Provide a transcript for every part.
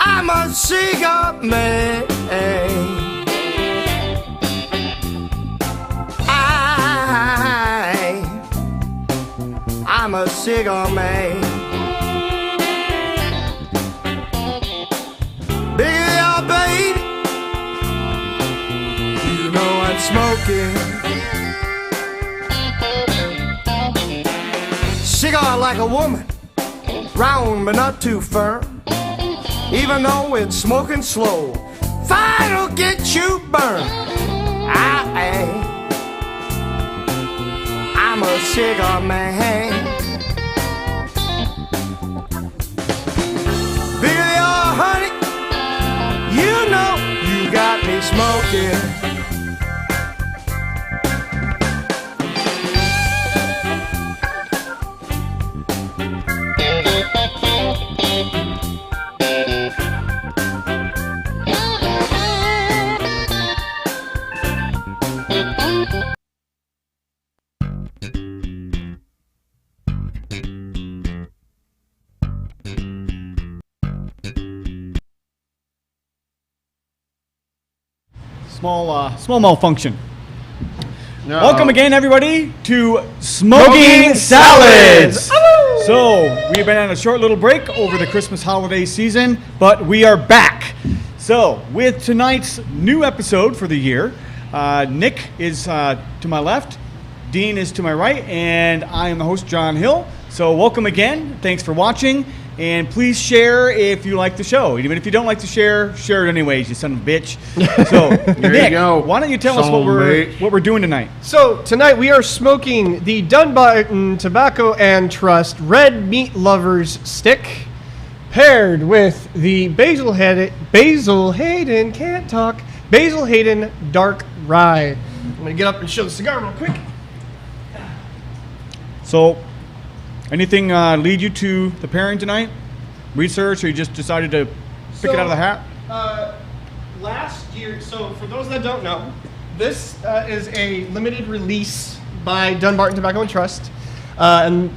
I'm a cigar man. I'm a cigar man. Baby, oh baby, you know I'm smoking. Cigar like a woman, round but not too firm. Even though it's smoking slow, fire'll get you burned. I'm a cigar man. Baby, oh honey, you know you got me smoking. Small malfunction. No. Welcome again, everybody, to Smoking Salads. So, we've been on a short little break over the Christmas holiday season, but we are back. So, with tonight's new episode for the year, Nick is to my left, Dean is to my right, and I am the host, John Hill. So, welcome again. Thanks for watching. And please share if you like the show. Even if you don't like to share it anyways, you son of a bitch. So, Nick, why don't you tell us what we're doing tonight? So, tonight we are smoking the Dunbarton Tobacco and Trust Red Meat Lovers Stick, paired with the Basil Hayden Dark Rye. I'm going to get up and show the cigar real quick. So, anything lead you to the pairing tonight? Research, or you just decided to pick it out of the hat? Last year, so for those that don't know, this is a limited release by Dunbarton Tobacco and Trust. And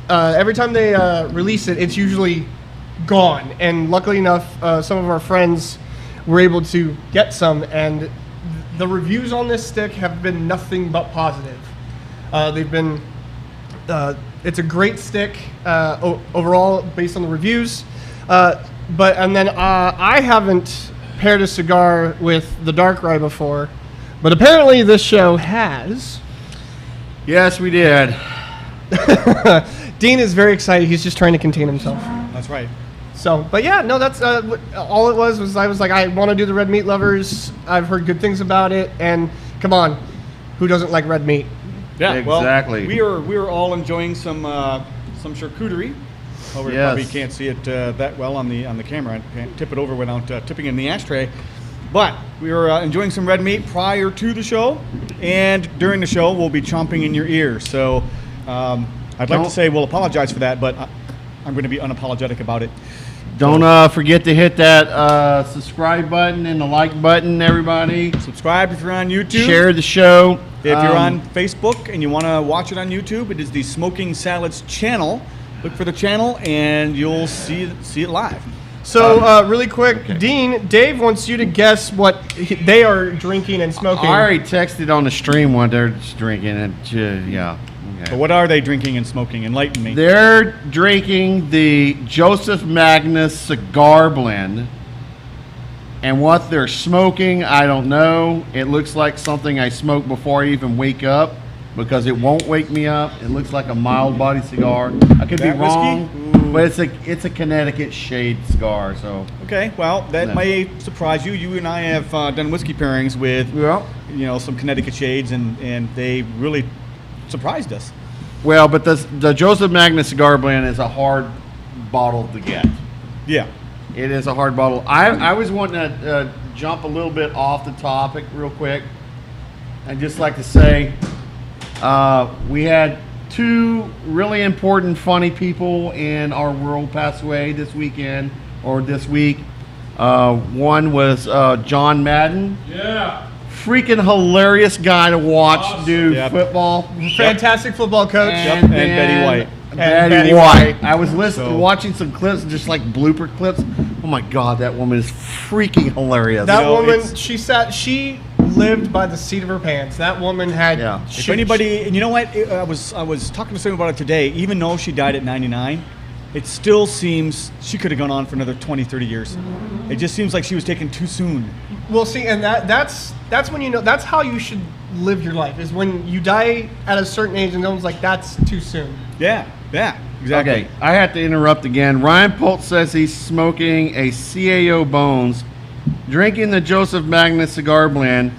every time they release it, it's usually gone. And luckily enough, some of our friends were able to get some, and the reviews on this stick have been nothing but positive. They've been... it's a great stick overall based on the reviews, I haven't paired a cigar with the Dark Rye before, but apparently this show has. Yes, we did. Dean is very excited. He's just trying to contain himself. That's right. So, but yeah, no, that's all it was I was like, I want to do the Red Meat Lovers. I've heard good things about it, and come on, who doesn't like red meat? Yeah, exactly. Well, we are all enjoying some charcuterie. Oh, we probably can't see it that well on the camera. I can't tip it over without tipping in the ashtray. But we were enjoying some red meat prior to the show, and during the show we'll be chomping in your ears. So I'd like to say we'll apologize for that, but I'm going to be unapologetic about it. Don't forget to hit that subscribe button and the like button, everybody. Subscribe if you're on YouTube. Share the show. If you're on Facebook and you want to watch it on YouTube, it is the Smoking Salads channel. Look for the channel and you'll see it live. So, really quick, okay. Dean, Dave wants you to guess what they are drinking and smoking. I already texted on the stream what they're drinking, and yeah. Okay. So what are they drinking and smoking? Enlighten me. They're drinking the Joseph Magnus Cigar Blend. And what they're smoking, I don't know. It looks like something I smoke before I even wake up, because it won't wake me up. It looks like a mild body cigar. I could be wrong, but it's a Connecticut shade cigar. So okay, well that may surprise you. You and I have done whiskey pairings with some Connecticut shades, and they really surprised us. Well, but the Joseph Magnus Cigar Blend is a hard bottle to get. Yeah. It is a hard bottle. I was wanting to jump a little bit off the topic real quick. I'd just like to say we had two really important, funny people in our world pass away this weekend or this week. One was John Madden. Yeah. Freaking hilarious guy to watch Awesome. do Yep. football. Fantastic football coach. Yep, and Betty White. Betty White. I was listening, watching some clips, just like blooper clips. Oh my God, that woman is freaking hilarious. That know, woman, it's- she lived by the seat of her pants. That woman had. Yeah. If anybody, and you know what, I was talking to someone about it today. Even though she died at 99, it still seems she could have gone on for another 20, 30 years. It just seems like she was taken too soon. Well, see, and that's when you know that's how you should live your life is when you die at a certain age and no one's like that's too soon. Yeah, exactly. Okay, I have to interrupt again. Ryan Polt says he's smoking a CAO Bones, drinking the Joseph Magnus cigar blend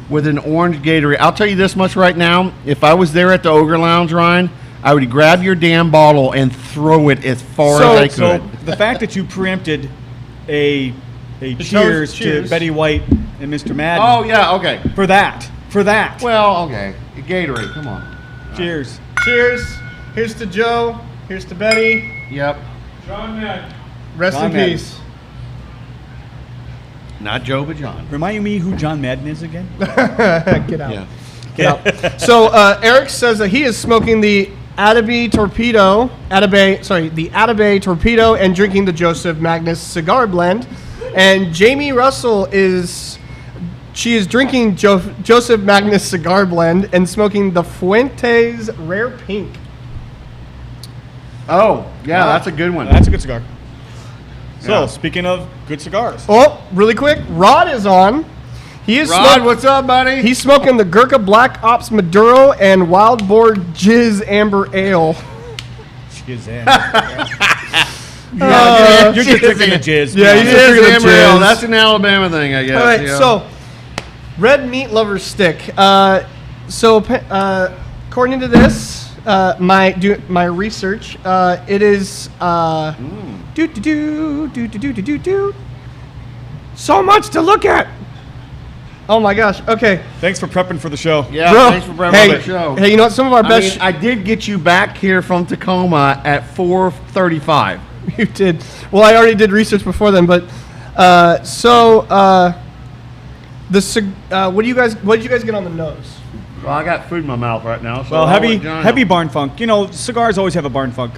with an orange Gatorade. I'll tell you this much right now. If I was there at the Ogre Lounge, Ryan, I would grab your damn bottle and throw it as far as I So could. the fact that you preempted a cheers to cheers. Betty White and Mr. Madden Oh, yeah, okay. for that. Well, okay. Gatorade, come on. Cheers. Cheers. Here's to Joe. Here's to Betty. Yep. John Madden. Rest John in Madden. peace. Not Joe, but John. Remind me who John Madden is again? Get out. Yeah. Get out. So Eric says that he is smoking the Atabey Torpedo, the Atabey Torpedo, and drinking the Joseph Magnus cigar blend. And Jamie Russell is drinking Joseph Magnus cigar blend and smoking the Fuentes Rare Pink. Oh, yeah, that's a good one. That's a good cigar. So, Yeah. speaking of good cigars. Oh, really quick, Rod is on. He is Rod, what's up, buddy? He's smoking the Gurkha Black Ops Maduro and Wild Boar Jizz Amber Ale. Jizz in. Yeah, You're just drinking the jizz. Yeah, Be he's honest. just drinking the Amber Ale. jizz. That's an Alabama thing, I guess. All right, yeah. so red meat lover stick. According to this, my research, it is so much to look at. Oh my gosh. Okay. Thanks for prepping for the show. Yeah, Bro, thanks for bringing hey, the show. Hey, you know what? Some of our I best. mean, I did get you back here from Tacoma at 4:35. You did. Well, I already did research before then, but what did you guys get on the nose? Well, I got food in my mouth right now. So Well, I'll let John heavy know. barn funk. You know, cigars always have a barn funk.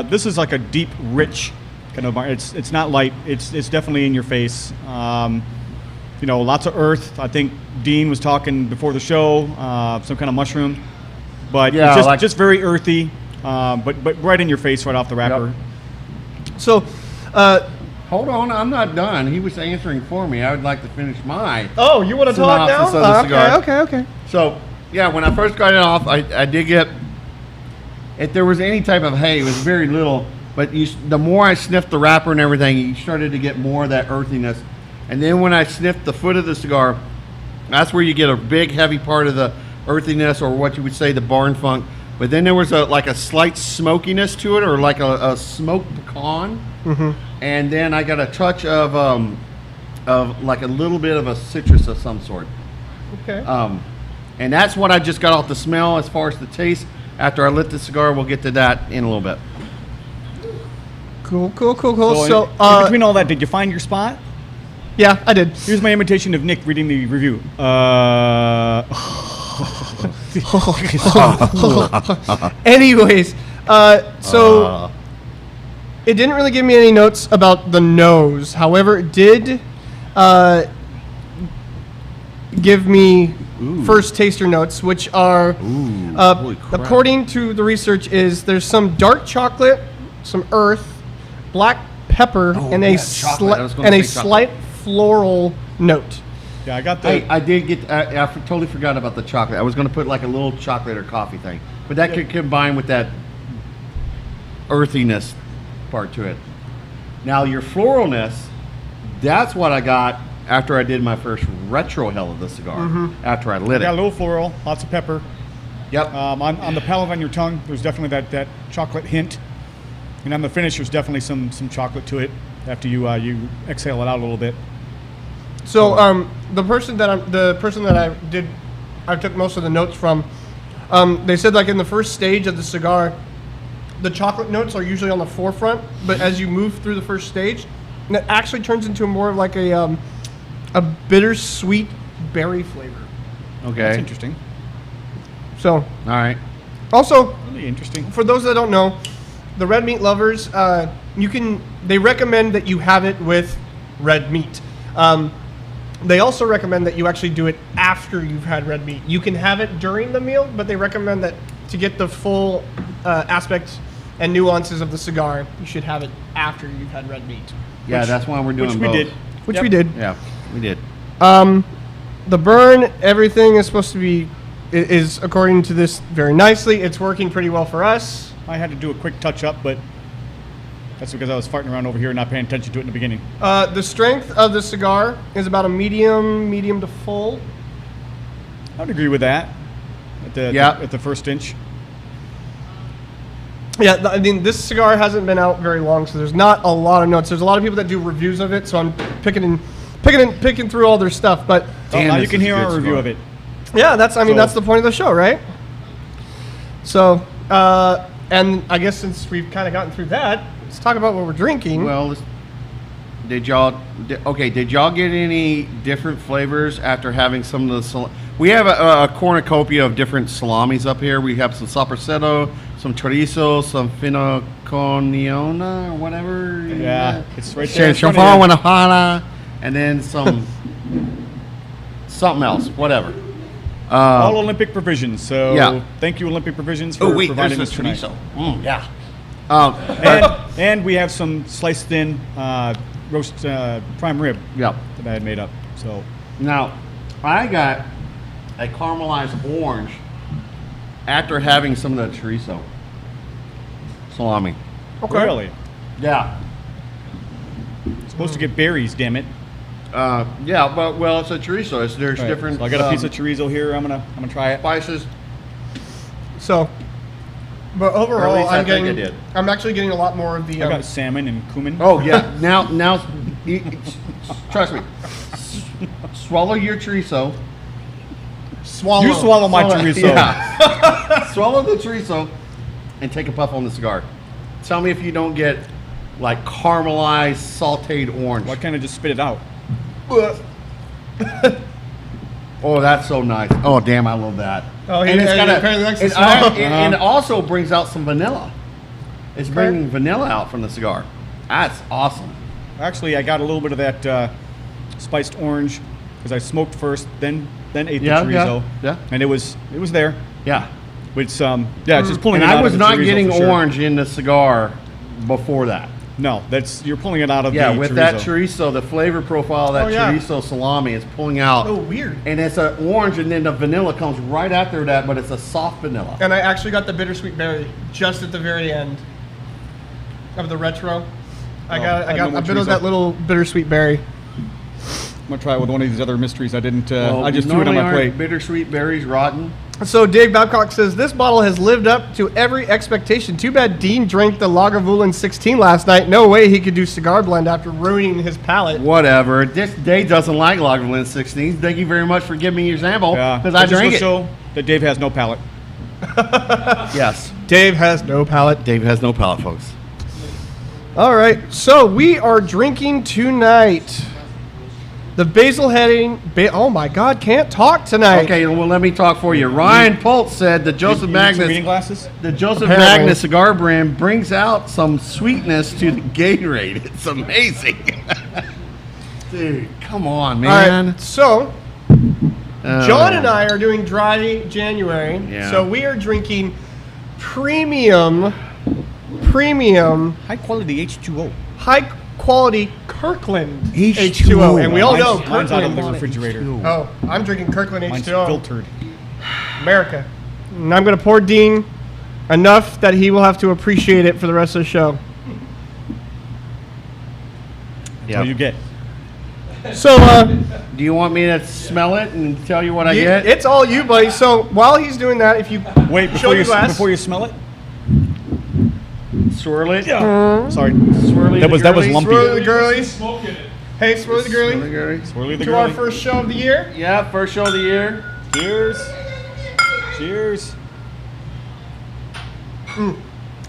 This is like a deep, rich kind of barn. It's not light. It's definitely in your face. You know, lots of earth. I think Dean was talking before the show, some kind of mushroom, but Yeah, it's just, like- just very earthy, but right in your face right off the wrapper. So, Hold on, I'm not done. He was answering for me. I would like to finish my. oh, you want to talk now? Synopsis of the cigar. Okay. So, yeah, when I first got it off, I did get. If there was any type of hay, it was very little. But the more I sniffed the wrapper and everything, you started to get more of that earthiness. And then when I sniffed the foot of the cigar, that's where you get a big, heavy part of the earthiness, or what you would say the barn funk. But then there was a slight smokiness to it, or like a smoked pecan. Mm-hmm. And then I got a touch of like a little bit of a citrus of some sort. Okay. And that's what I just got off the smell. As far as the taste, after I lit the cigar, we'll get to that in a little bit. Cool. So, in between all that, did you find your spot? Yeah, I did. Here's my imitation of Nick reading the review. Anyways, it didn't really give me any notes about the nose. However, it did give me first taster notes, which are, holy crap. according to the research, is there's some dark chocolate, some earth, black pepper, and a yeah, chocolate. I was gonna say chocolate. slight floral note. Yeah, I got the. I did get. I totally forgot about the chocolate. I was going to put like a little chocolate or coffee thing, but that could combine with that earthiness part to it. Now your floralness, that's what I got after I did my first retro hell of the cigar. After I lit Got a it. little floral, lots of pepper. Yep. On the palate on your tongue, there's definitely that chocolate hint, and on the finish, there's definitely some chocolate to it. after you exhale it out a little bit. So the person that I took most of the notes from, they said like in the first stage of the cigar, the chocolate notes are usually on the forefront, but as you move through the first stage, it actually turns into more of like a bittersweet berry flavor. Okay. That's interesting. So All right. also, Really interesting. for those that don't know, the red meat lovers, they recommend that you have it with red meat. They also recommend that you actually do it after you've had red meat. You can have it during the meal, but they recommend that to get the full aspects and nuances of the cigar, you should have it after you've had red meat. Yeah, that's why we're doing Which both. we did. Which Yep. we did. Yeah, we did. The burn, everything is supposed to be, is according to this very nicely. It's working pretty well for us. I had to do a quick touch up, but that's because I was farting around over here and not paying attention to it in the beginning. The strength of the cigar is about a medium to full. I would agree with that. At the first inch. Yeah, I mean, this cigar hasn't been out very long, so there's not a lot of notes. There's a lot of people that do reviews of it, so I'm picking through all their stuff. But Damn, now you this can is a hear good our review cigar. of it. yeah, that's So- the point of the show, right? So, and I guess since we've kind of gotten through that, let's talk about what we're drinking. Well, did y'all get any different flavors after having some of the we have a cornucopia of different salamis up here. We have some Saporcetto, some chorizo, some finocchione or whatever. Yeah, it's right there. in front of you. Guadalajara, and then some something else, whatever. All Olympic provisions. So Yeah. thank you, Olympic provisions, for providing there's this the tonight. chorizo. Yeah. And we have some sliced thin roast prime rib Yeah. that I had made up. So Now, I got a caramelized orange after having some of the chorizo salami. Okay. really, Yeah. it's supposed to get berries. Damn it! Yeah, but well, it's a chorizo. There's All right, different. So I got a piece of chorizo here. I'm gonna try it. spices. So, but Or overall, at least I think I I'm did. actually getting a lot more of the. I got salmon and cumin. Oh yeah. now, trust me. Swallow your chorizo. swallow. You swallow my chorizo. Yeah. Swallow the chorizo and take a puff on the cigar. Tell me if you don't get like caramelized sauteed orange. Why can't I just spit it out? Oh, that's so nice. Oh, damn, I love that. Oh, And it's got a- apparently likes to it- swallow. and it also brings out some vanilla. It's bringing vanilla out from the cigar. That's awesome. Actually, I got a little bit of that spiced orange because I smoked first, then ate Yeah, the yeah, chorizo. yeah. And it was there. Yeah. It's it's just pulling And it out I was of the not chorizo getting for sure. orange in the cigar before that. No, you're pulling it out of Yeah, the with chorizo. that chorizo, the flavor profile of that Oh, yeah. chorizo salami is pulling out. Oh, weird. And it's an orange, and then the vanilla comes right after that, but it's a soft vanilla. And I actually got the bittersweet berry just at the very end of the retro. I got no more a bit of chorizo. that little bittersweet berry. I'm gonna try it with one of these other mysteries. I didn't. Well, I just threw it on normally my aren't plate. bittersweet berries rotten. So Dave Babcock says this bottle has lived up to every expectation. Too bad Dean drank the Lagavulin 16 last night. No way he could do cigar blend after ruining his palate. Whatever. This Dave doesn't like Lagavulin 16. Thank you very much for giving me your sample Yeah, because I just drank to it. show that Dave has no palate. Yes, Dave has no palate. Dave has no palate, folks. All right, so we are drinking tonight. The Basil Hayden. Oh my God, can't talk tonight. Okay, well let me talk for you. Ryan Pultz said the Joseph You need some reading Magnus, glasses. the Joseph Apparently. Magnus cigar brand brings out some sweetness to the Gatorade. It's amazing. Dude, come on, All man. right, so John and I are doing dry January, Yeah. so we are drinking premium, High quality H2O. high quality Kirkland H2O. H2O, and we all know Mine's out of the Kirkland. refrigerator. Oh, I'm drinking Kirkland Mine's H2O, filtered. America, and I'm gonna pour Dean enough that he will have to appreciate it for the rest of the show. That's all you get. So, Do you want me to smell it and tell you what I get? it's all you, buddy. So while he's doing that, if you Wait, show your glass, before you smell it, swirl it. Sorry. Swirly That was lumpy. Swirly the girly. Smoke in it. Hey, Swirly the girly. Swirly the To our girly. first show of the year. Yeah, first show of the year. Cheers. Cheers.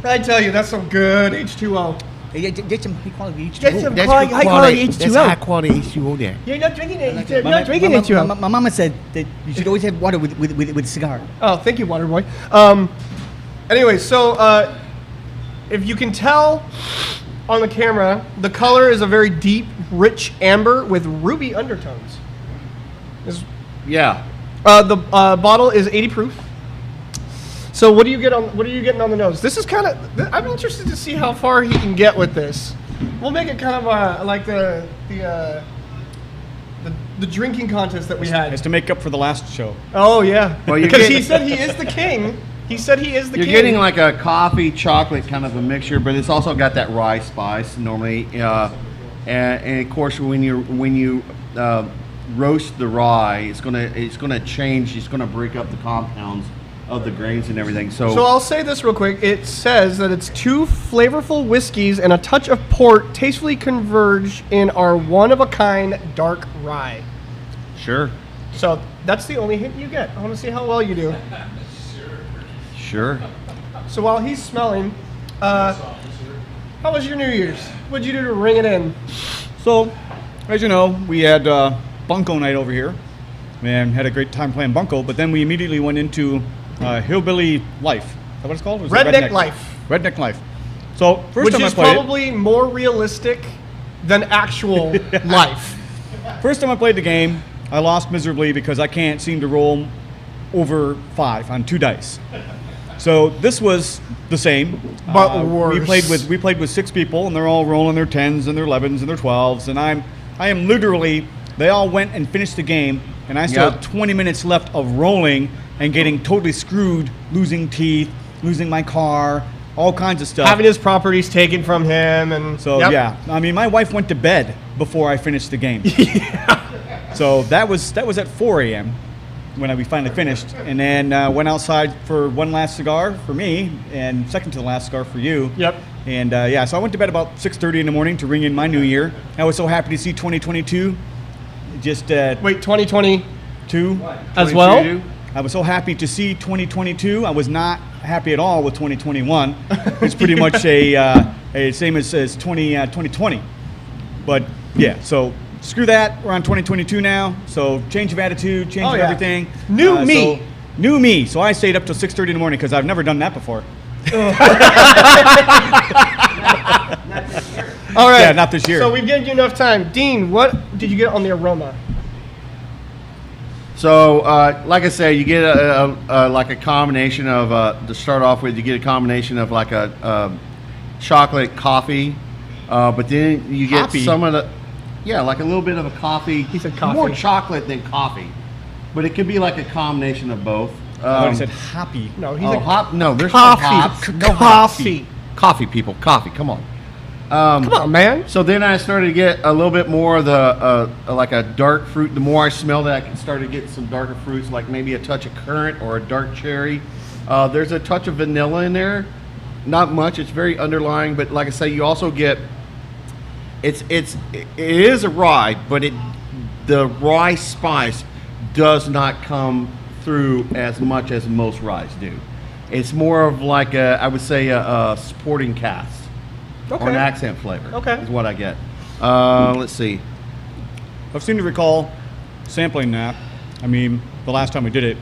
I tell you, that's some good H2O. Get some high quality H2O. Get some That's high good quality That's H2O. high quality H2O there. You're not drinking it. You're My- not drinking my- H2O. My mama said that you should always have water with a cigar. Oh, thank you, Waterboy. Anyway, so if you can tell on the camera, the color is a very deep, rich amber with ruby undertones. Yeah. The bottle is 80 proof. So what do you get on? What are you getting on the nose? This is kind of. I'm interested to see how far he can get with this. We'll make it kind of like the drinking contest that we had. It's to make up for the last show. Oh yeah. Well, you're because he getting- said he is the king. He said he is the You're king. getting like a coffee chocolate kind of a mixture, but it's also got that rye spice normally. And of course, when you roast the rye, it's gonna change. It's gonna break up the compounds of the grains and everything. So I'll say this real quick. It says that it's 2 flavorful whiskeys and a touch of port tastefully converge in our one-of-a-kind dark rye. Sure. So that's the only hint you get. I want to see how well you do. Sure. So while he's smelling, how was your New Year's? What'd you do to ring it in? So, as you know, we had Bunko night over here and had a great time playing Bunko, but then we immediately went into Hillbilly Life. Is that what it's called? Or is it Redneck Life. Redneck Life. So, first Which time I is played probably more realistic than actual life. First time I played the game, I lost miserably because I can't seem to roll over 5 on 2 dice. So this was the same, But worse. We played with 6 people, and they're all rolling their 10s and their 11s and their 12s, and I am literally. They all went and finished the game, and I still Yeah. had 20 minutes left of rolling and getting totally screwed, losing teeth, losing my car, all kinds of stuff. Having his properties taken from him, and So Yep. yeah, I mean, my wife went to bed before I finished the game. So that was at 4 a.m. when we finally finished, and then went outside for one last cigar for me, and second to the last cigar for you. Yep. And yeah, so I went to bed about 6:30 in the morning to ring in my new year. I was so happy to see 2022. Just Wait, 2020 two. as well? 22? I was so happy to see 2022. I was not happy at all with 2021. It's pretty much a same as 2020. But yeah, so screw that. We're on 2022 now. So change of attitude, change Oh, of yeah. everything. New me. So, new me. So I stayed up till 6:30 in the morning because I've never done that before. All right. Yeah, not this year. So we've given you enough time. Dean, what did you get on the aroma? So, like I say, you get like a combination of to start off with. You get a combination of like a chocolate coffee, but then you get Coffee? some of the like a little bit of a coffee. He said coffee. More chocolate than coffee, but it could be like a combination of both. I said happy. No, he's Oh, a hop? No, there's coffee. no hops. No Coffee. Coffee, people. Coffee. Come on. Come on, man. So then I started to get a little bit more of the like a dark fruit. The more I smelled it, I started to get some darker fruits, like maybe a touch of currant or a dark cherry. There's a touch of vanilla in there, not much. It's very underlying, but like I say, you also get it is a rye, but the rye spice does not come through as much as most ryes do. It's more of like I would say a supporting cast. Or an Okay. accent flavor. Okay. Is what I get. Let's see. I seem to recall sampling that. I mean, the last time we did it.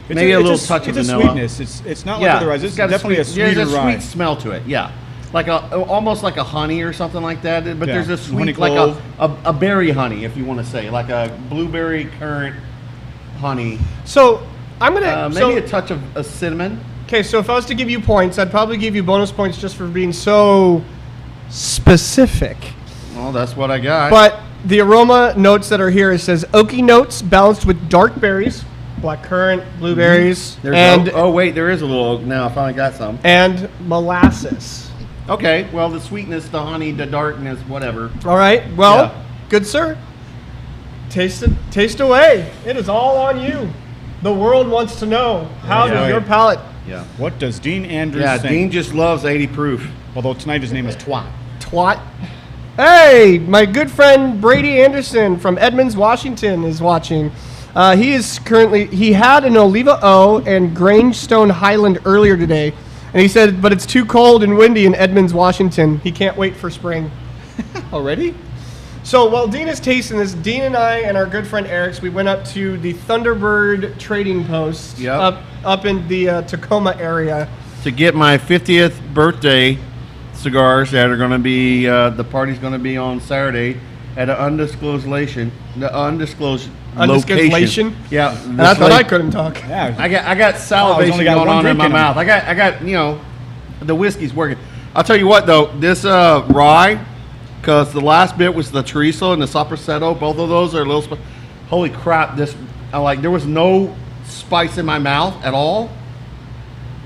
It's Maybe a little touch it's of a vanilla. sweetness. It's not like other ryes. It's got definitely a there's sweeter a rye. sweet smell to it. Yeah, like almost like a honey or something like that. But Yeah, there's a honey sweet, like clove. a berry honey, if you want to say, like a blueberry currant honey. So I'm gonna Maybe a touch of a cinnamon. Okay, so if I was to give you points, I'd probably give you bonus points just for being so specific. Well, that's what I got. But the aroma notes that are here, it says oaky notes balanced with dark berries, black currant, blueberries, there's and oh wait, there is a little oak now. I finally got some. and molasses. Okay, well the sweetness, the honey, the darkness, whatever. All right. Well, Yeah. good sir. Taste away. It is all on you. The world wants to know how Yeah. does your palate. Yeah. What does Dean Andrews Yeah, think? Dean just loves 80 proof. Although tonight his name is Twat. Twat. Hey, my good friend Brady Anderson from Edmonds, Washington is watching. He had an Oliva O and Grangestone Highland earlier today, and he said, but it's too cold and windy in Edmonds, Washington. He can't wait for spring. Already? So while Dean is tasting this, Dean and I and our good friend Eric's, we went up to the Thunderbird Trading Post up in the Tacoma area To get my 50th birthday cigars that are going to be, the party's going to be on Saturday at an undisclosed location. Yeah. And I thought I couldn't talk. Yeah. I got salivation only got going one on in drink my in mouth. I got the whiskey's working. I'll tell you what though, this rye, because the last bit was the chorizo and the sopressado. Both of those are a little. Holy crap! There was no spice in my mouth at all.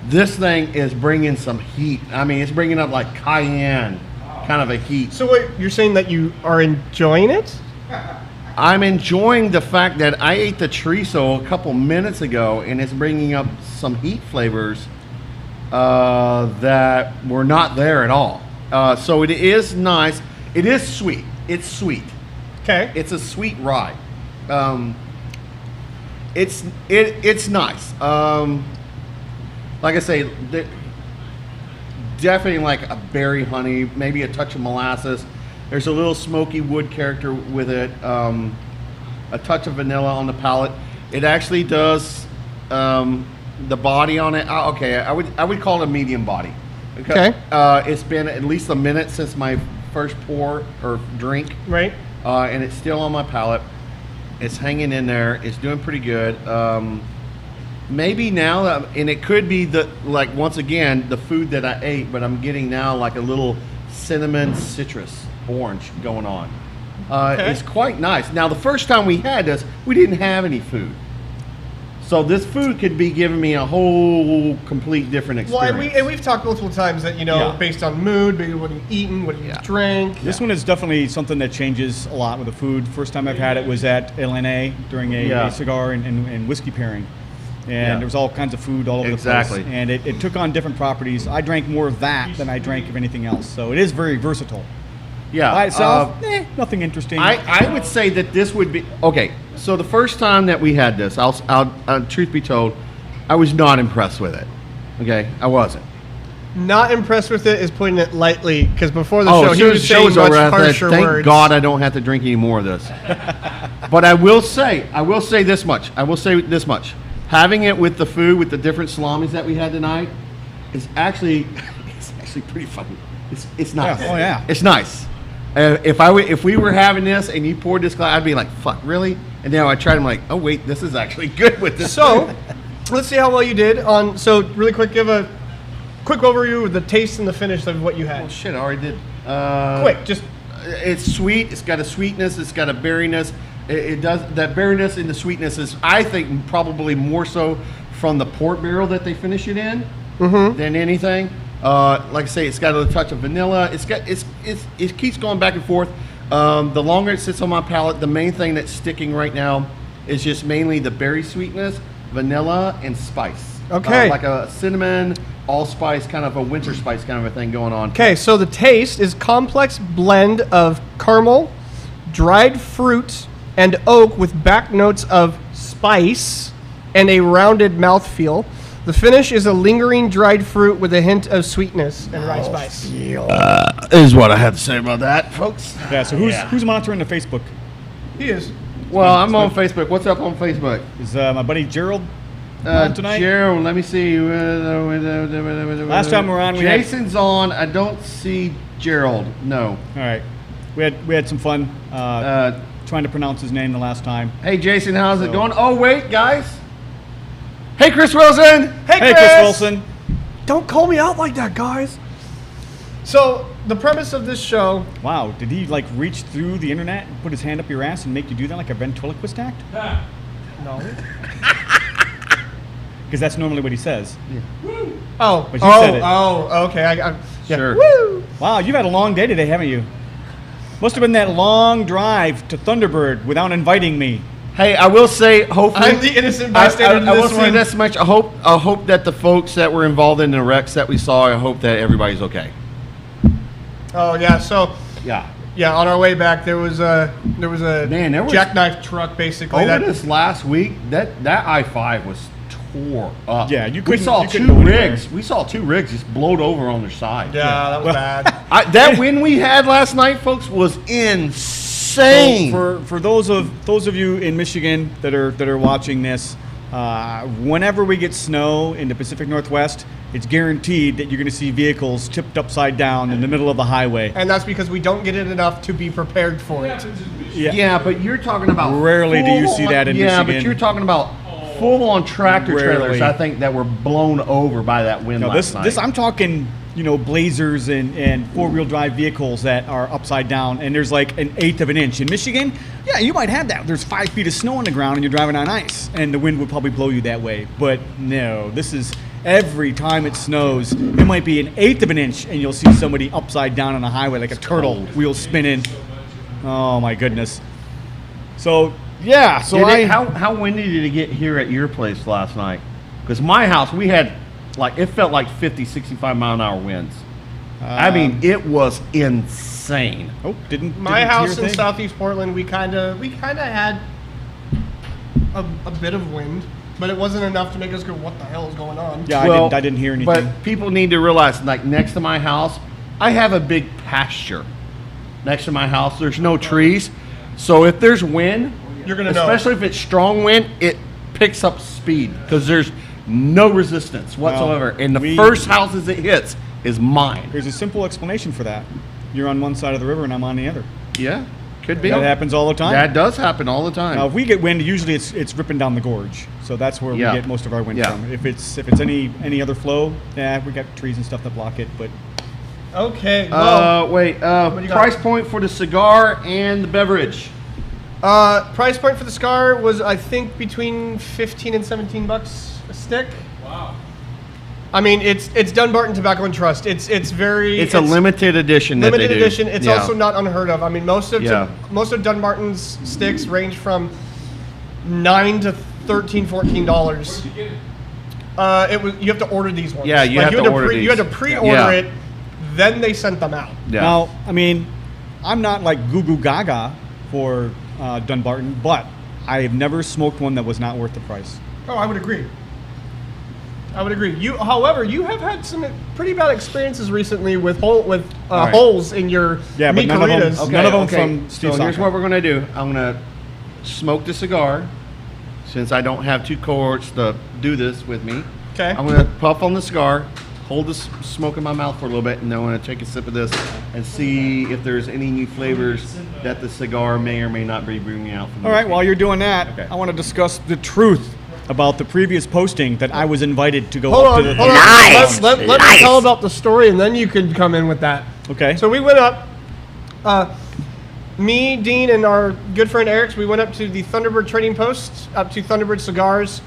This thing is bringing some heat. I mean, it's bringing up like cayenne kind of a heat. So wait, you're saying that you are enjoying it? I'm enjoying the fact that I ate the chorizo a couple minutes ago, and it's bringing up some heat flavors that were not there at all. So it is nice. It is sweet. It's sweet. Okay. It's a sweet rye. It's nice. Like I say, definitely like a berry honey, maybe a touch of molasses. There's a little smoky wood character with it. A touch of vanilla on the palate. It actually does the body on it. I would call it a medium body. Okay. It's been at least a minute since my first pour or drink. Right. And it's still on my palate. It's hanging in there. It's doing pretty good. Maybe now, and it could be once again, the food that I ate, but I'm getting now like a little cinnamon citrus orange going on. Okay. It's quite nice. Now, the first time we had this, we didn't have any food. So this food could be giving me a whole complete different experience. Well, and we've talked multiple times that, based on mood, maybe what you eaten, what you drank. This one is definitely something that changes a lot with the food. First time I've had it was at LNA during a cigar and whiskey pairing. And there was all kinds of food all over the place. And it took on different properties. I drank more of that than I drank of anything else. So it is very versatile. Yeah. By itself, nothing interesting. I would say that this would be okay. So the first time that we had this, I'll truth be told, I was not impressed with it. Okay, I wasn't. Not impressed with it is putting it lightly, because before the show, as he soon as was the show saying was much over, I harsher said, thank words. God I don't have to drink any more of this. But I will say this much. Having it with the food, with the different salamis that we had tonight, is actually pretty funny. It's nice. Yeah. Oh yeah. It's nice. If we were having this and you poured this glass, I'd be like, fuck, really? And then I tried, I'm like, oh wait, this is actually good with this. So, let's see how well you did on. So, really quick, give a quick overview of the taste and the finish of what you had. Oh shit, I already did. Quick, just. It's sweet. It's got a sweetness. It's got a berryness. It does that berryness and the sweetness is, I think, probably more so from the port barrel that they finish it in than anything. Like I say, it's got a touch of vanilla. It keeps going back and forth. The longer it sits on my palate, the main thing that's sticking right now is just mainly the berry sweetness, vanilla, and spice. Okay. Like a cinnamon, allspice, kind of a winter spice kind of a thing going on. Okay, so the taste is complex blend of caramel, dried fruit, and oak with back notes of spice and a rounded mouthfeel. The finish is a lingering dried fruit with a hint of sweetness and rye spice. Is what I have to say about that, folks. Yeah. So who's monitoring the Facebook? He is. Well, I'm on Facebook. What's up on Facebook? Is my buddy Gerald on tonight? Gerald, let me see. Last time we were on, Jason's on. I don't see Gerald. No. All right. We had some fun trying to pronounce his name the last time. Hey, Jason, how's it going? Oh, wait, guys. Hey, Chris Wilson. Hey, Chris Wilson. Don't call me out like that, guys. So, the premise of this show... Wow, did he reach through the internet and put his hand up your ass and make you do that like a ventriloquist act? No. Because that's normally what he says. Yeah. But you said it. Oh, okay. Yeah. Sure. Woo! Wow, you've had a long day today, haven't you? Must have been that long drive to Thunderbird without inviting me. Hey, I will say, hopefully... I'm the innocent bystander I will say this much. I hope that the folks that were involved in the wrecks that we saw, I hope that everybody's okay. Oh yeah, so Yeah. yeah, on our way back there was a Man, there was- jackknife truck basically. Over that, this last week, that I-5 was tore up. Yeah, you We couldn't- saw you couldn't two go anywhere. rigs. We saw two rigs just blowed over on their side. yeah, that was bad. That win we had last night, folks, was insane. So for those of you in Michigan that are watching this, whenever we get snow in the Pacific Northwest, it's guaranteed that you're going to see vehicles tipped upside down in the middle of the highway. And that's because we don't get it enough to be prepared for it. Yeah, but you're talking about Rarely do you see full-on- that in Yeah, Michigan. but you're talking about full-on tractor trailers. Rarely. I think that were blown over by that wind No, last night. this I'm talking, Blazers and four-wheel drive vehicles that are upside down, and there's like an eighth of an inch. In Michigan, yeah, you might have that. There's 5 feet of snow on the ground, and you're driving on ice, and the wind would probably blow you that way. But no, this is every time it snows, it might be an eighth of an inch, and you'll see somebody upside down on a highway like a turtle, wheels spinning. Oh my goodness. So yeah, so How windy did it get here at your place last night? Because my house, we had it felt like 50, 65 mile an hour winds. I mean, it was insane. Oh, didn't My didn't house hear a in thing. Southeast Portland, we kind of had a bit of wind, but it wasn't enough to make us go, "What the hell is going on?" Yeah, I didn't hear anything. But people need to realize, like next to my house, I have a big pasture. Next to my house, there's no trees. So if there's wind, You're gonna know. especially if it's strong wind, it picks up speed because there's no resistance whatsoever. And the first houses it hits is mine. There's a simple explanation for that. You're on one side of the river and I'm on the other. Yeah, could be. That happens all the time. That does happen all the time. Now, if we get wind, usually it's ripping down the gorge, so that's where Yeah. we get most of our wind Yeah. from. If it's any other flow, we got trees and stuff that block it. But Okay. Well, Wait. do you got? Price point for the cigar and the beverage. price point for the cigar was I think between $15 and $17 a stick. Wow. I mean, it's Dunbarton Tobacco and Trust. It's It's a limited edition. that limited they do. edition. It's Yeah. also not unheard of. I mean, most of Yeah. Dunbarton's sticks range from $9 to $13, $14. Where'd you get it? It was you have to order these ones. Yeah, you have to order You had to these. pre-order Yeah. it, then they sent them out. Yeah. now, I mean, I'm not like goo goo gaga for Dunbarton, but I have never smoked one that was not worth the price. Oh, I would agree. However, you have had some pretty bad experiences recently with right. holes in your Yeah, but meat none of them- caritas. okay. None of them from Steve So here's Saka. what we're gonna do. I'm gonna smoke the cigar, since I don't have two cohorts to do this with me. Okay. I'm gonna puff on the cigar, hold the smoke in my mouth for a little bit, and then I'm gonna take a sip of this and see if there's any new flavors that the cigar may or may not be bringing out. From All right, while you're doing that, Okay. I want to discuss the truth about the previous posting that I was invited to go Hold up on, to the hold on. Nice, Let me nice. tell about the story, and then you can come in with that. Okay. So we went up. Me, Dean, and our good friend Eric, we went up to the Thunderbird Trading Post, up to Thunderbird Cigars.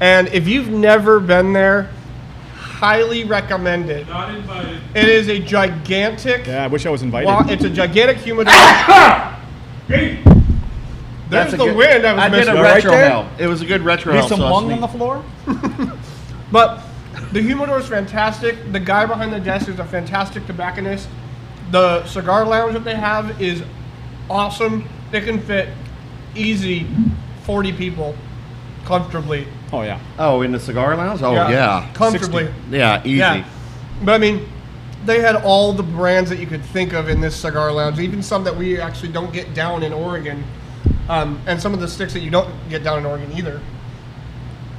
And if you've never been there, highly recommend it. Not invited. It is a gigantic, Yeah, I wish I was invited. it's a gigantic humidor. There's a the good- wind I was I did missing. a Right retro there? hell. It was a good retro There's hell. some so I lung on sneaked- the floor. But the humidor is fantastic. The guy behind the desk is a fantastic tobacconist. The cigar lounge that they have is awesome. It can fit easy 40 people comfortably. Oh yeah. Oh, in the cigar lounge? Oh, yeah. Comfortably. Yeah, easy. Yeah. But I mean, they had all the brands that you could think of in this cigar lounge, even some that we actually don't get down in Oregon. And some of the sticks that you don't get down in Oregon either.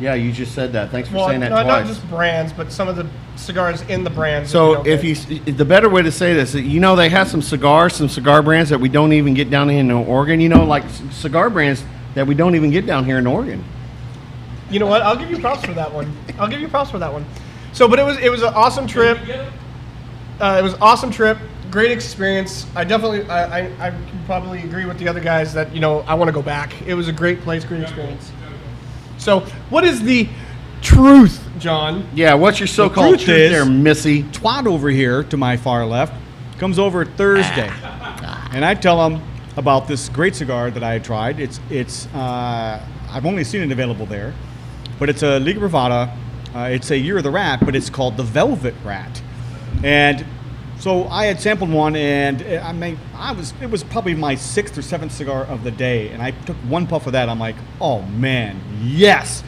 Yeah, you just said that. Thanks for Well, saying that not twice. just brands, but some of the cigars in the brands. that So don't if get. the better way to say this, they have some cigar brands that we don't even get down in Oregon. Like cigar brands that we don't even get down here in Oregon. You know what? I'll give you props for that one. So, but it was an awesome trip. Where'd you get it? It was an awesome trip. Great experience. I definitely, I can probably agree with the other guys that I want to go back. It was a great place, great experience. So, what is the truth, John? Yeah, what's your so-called truth truth is- there, Missy? Twat over here to my far left comes over Thursday, and I tell him about this great cigar that I had tried. It's I've only seen it available there, but it's a Liga Privada. It's a Year of the Rat, but it's called the Velvet Rat. And So I had sampled one, and it was probably my 6th or 7th cigar of the day, and I took one puff of that. I'm like, oh man, yes.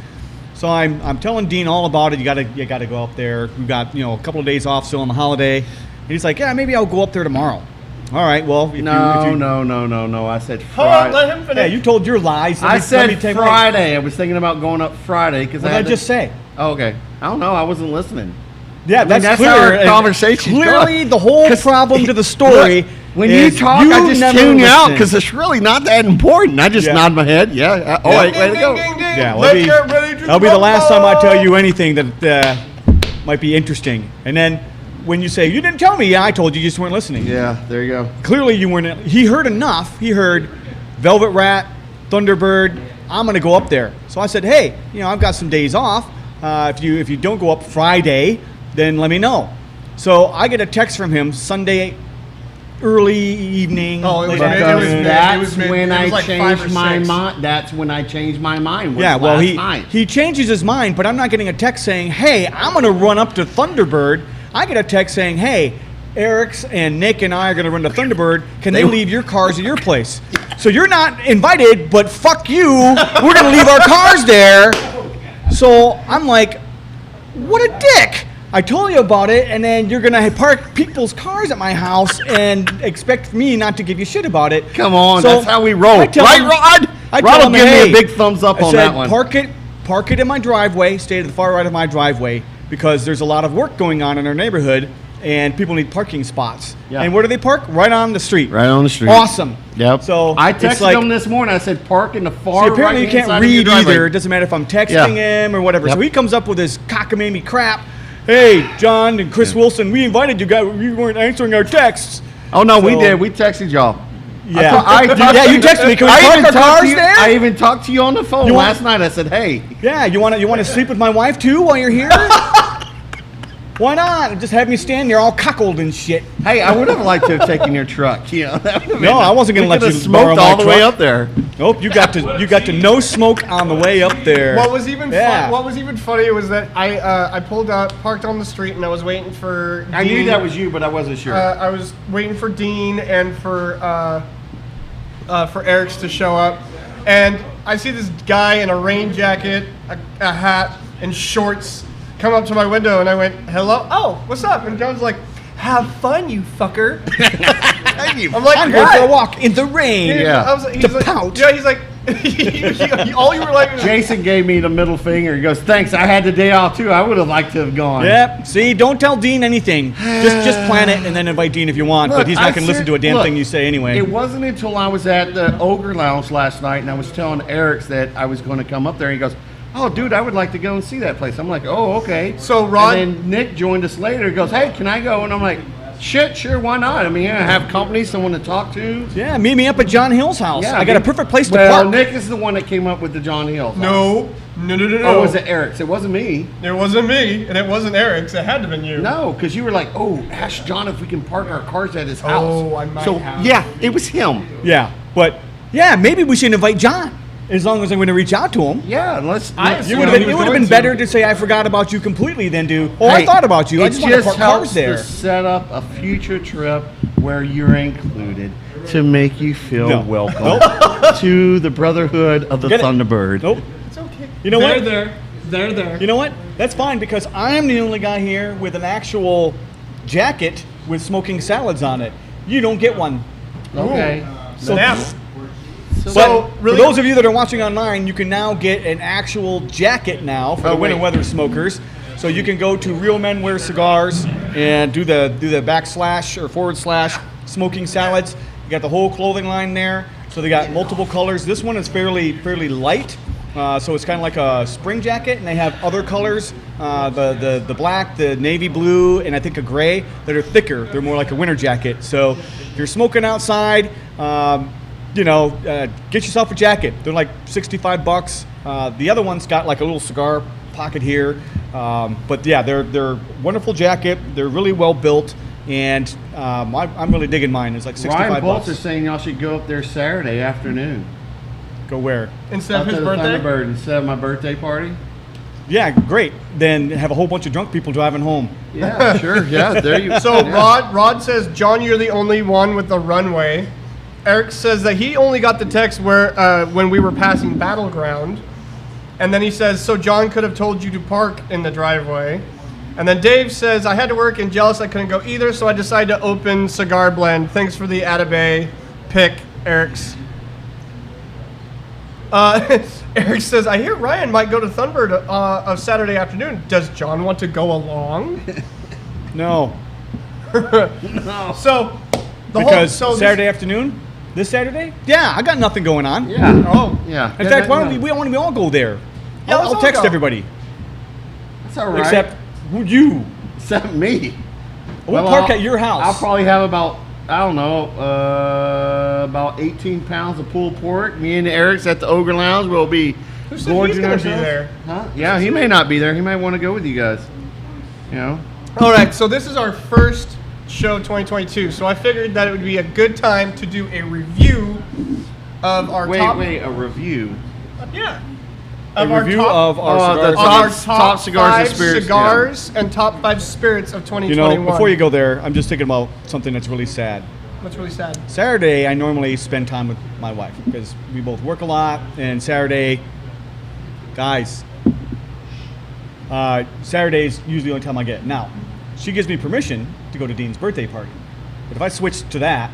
So I'm telling Dean all about it. You gotta go up there. We got a couple of days off still on the holiday, and he's like, yeah, maybe I'll go up there tomorrow. All right, well, if you, No. I said Hold on, Friday. let him finish. yeah, you told your lies. I said Friday. I was thinking about going up Friday because What did I just say? Oh, okay. I don't know. I wasn't listening. Yeah, that's that's clear. how our and conversation's clearly, going. the whole 'Cause problem to the story. Look, when you is talk, I just never tune you out listen. because it's really not that important. I just Yeah. nod my head. Yeah. Oh, wait, way to go. Yeah, Let's get ready to that'll be the last time I tell rumble. you anything that might be interesting. And then when you say, you didn't tell me, yeah, I told you, you just weren't listening. Yeah, there you go. Clearly you weren't. He heard enough. He heard Velvet Rat, Thunderbird. I'm going to go up there. So I said, hey, I've got some days off. If you don't go up Friday, then let me know. So I get a text from him Sunday early evening. Oh, it was late mid- afternoon. it was That's mid- when it I was like 5 or changed my 6. mind. That's when I changed my mind. was Yeah, well, last night. he changes his mind, but I'm not getting a text saying, hey, I'm going to run up to Thunderbird. I get a text saying, hey, Eric's and Nick and I are going to run to Thunderbird. Can they leave your cars at your place? So you're not invited, but fuck you. We're going to leave our cars there. So I'm like, what a dick. I told you about it, and then you're going to park people's cars at my house and expect me not to give you shit about it. Come on, So that's how we roll. I tell Right, him- Rod? I Rod tell will him, give me hey, a big thumbs up I on said, that one. Park it in my driveway, stay to the far right of my driveway, because there's a lot of work going on in our neighborhood, and people need parking spots. Yeah. And where do they park? Right on the street. Right on the street. Awesome. Yep. So I it's texted like, him this morning. I said, park in the far see, apparently you right-hand can't side of your read driveway. either. It doesn't matter if I'm texting Yeah. him or whatever. Yep. So he comes up with this cockamamie crap. Hey, John and Chris Wilson, we invited you guys. You weren't answering our texts. Oh, no, we So- did. We texted y'all. Yeah. I talked Yeah, to you texted me. Can we I park even our talked cars to you- there? I even talked to you on the phone You want- last night. I said, hey. Yeah, you want to sleep with my wife too while you're here? Why not? Just have me stand there all cuckold and shit. Hey, I would have liked to have taken your truck. You know, that would've No, been- I wasn't gonna we let could've you smoked borrow my all the way truck. up there. Nope, you got to no smoke on the way up there. What was even Yeah. what was even funny was that I pulled up, parked on the street, and I was waiting for. I knew Dean. that was you, but I wasn't sure. I was waiting for Dean and for Eric's to show up, and I see this guy in a rain jacket, a hat, and shorts come up to my window, and I went, "Hello, oh, what's up?" And John's like, "Have fun, you fucker." I'm like, I'm going "What?" for a walk in the rain. Yeah. I was like, To he's like, pout. Yeah, he's like, all you were like, was, Jason gave me the middle finger. He goes, thanks. I had the day off, too. I would have liked to have gone. Yep. See, don't tell Dean anything. Just plan it and then invite Dean if you want. Look, but he's I not going to listen said- to a damn look, thing you say anyway. It wasn't until I was at the Ogre Lounge last night and I was telling Eric that I was going to come up there. And he goes, oh, dude, I would like to go and see that place. I'm like, oh, okay. So, Ron- And then Nick joined us later. He goes, hey, can I go? And I'm like, shit, sure, why not? I mean, I have company, someone to talk to. Yeah, meet me up at John Hill's house. I got a perfect place to well, park. Nick is the one that came up with the John Hill. no. Or was it Eric's? It wasn't me. It wasn't me, and it wasn't Eric's. It had to have been you. No, because you were like, oh, ask John if we can park our cars at his house. Oh, I might so, have. yeah, it was him. Yeah, but yeah, maybe we should invite John. As long as I'm going to reach out to him. Yeah, let's. I let's- It assumed would he have been, was it would have going been to. better to say I forgot about you completely than to, I Hey, thought about you. I it just want to park helps cars there. to set up a future trip where you're included to make you feel No. welcome to the Brotherhood of the Get it. Thunderbird. Nope. It's okay. You know what? They're there. You know what? That's fine because I'm the only guy here with an actual jacket with smoking salads on it. You don't get one. Okay. So, Snap. but So, really, for those of you that are watching online, you can now get an actual jacket now for the winter wait. weather smokers. So you can go to Real Men Wear Cigars and do the backslash or forward slash smoking salads. You got the whole clothing line there. So they got multiple colors. This one is fairly light. So it's kind of like a spring jacket, and they have other colors, the black, the navy blue, and I think a gray that are thicker. They're more like a winter jacket. So if you're smoking outside, get yourself a jacket. They're like $65. The other one's got like a little cigar pocket here, but yeah, they're wonderful jacket. They're really well built, and I'm really digging mine. It's like Ryan $65. Bolts is saying y'all should go up there Saturday afternoon. Go where? instead Up of his to the birthday. Thunderbird instead of my birthday party. Yeah, great. Then have a whole bunch of drunk people driving home. Yeah, sure. Yeah, there you. So yeah. Rod says, John, you're the only one with the runway. Eric says that he only got the text where when we were passing Battleground. And then he says, so John could have told you to park in the driveway. And then Dave says, I had to work and jealous I couldn't go either, so I decided to open Cigar Blend. Thanks for the Atabay pick, Eric's. Eric says, I hear Ryan might go to Thunbird of Saturday afternoon. Does John want to go along? No. No. So, Because Saturday afternoon? This Saturday? Yeah, I got nothing going on. Yeah. Oh. Yeah. In fact, why don't we all go there? Yeah, let's I'll all text go. everybody. That's all right. Except you. Except me. We'll park at your house. I'll probably have about, I don't know, about 18 pounds of pulled pork. Me and Eric's at the Ogre Lounge will be Who said he's gorging gonna be ourselves. there? Huh? Yeah, he may not be there. He might want to go with you guys. You know? All right, so this is our first show 2022. So I figured that it would be a good time to do a review of our top. a review. Yeah. A review of our the cigars. top cigars and five spirits, cigars and top 5 spirits of 2021. Before you go there, I'm just thinking about something that's really sad. What's really sad? Saturday, I normally spend time with my wife because we both work a lot. And Saturday, guys, Saturday's usually the only time I get. Now, she gives me permission to go to Dean's birthday party. But if I switched to that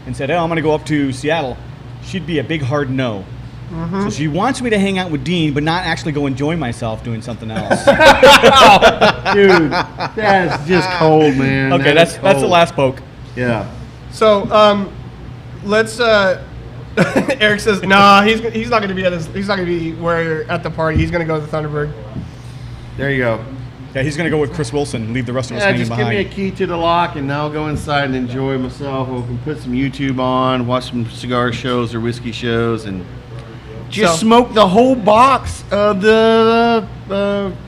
and said, oh, I'm going to go up to Seattle, she'd be a big hard no. So she wants me to hang out with Dean, but not actually go enjoy myself doing something else. Dude, that's just cold, man. Okay, that's the last poke. Yeah. So let's. Eric says, "Nah, he's not going to be at the party. He's going to go to the Thunderbird." There you go. Yeah, he's going to go with Chris Wilson, leave the rest of us Yeah, hanging just give behind. me a key to the lock, and I'll go inside and enjoy myself. We can put some YouTube on, watch some cigar shows or whiskey shows, and just smoke the whole box of the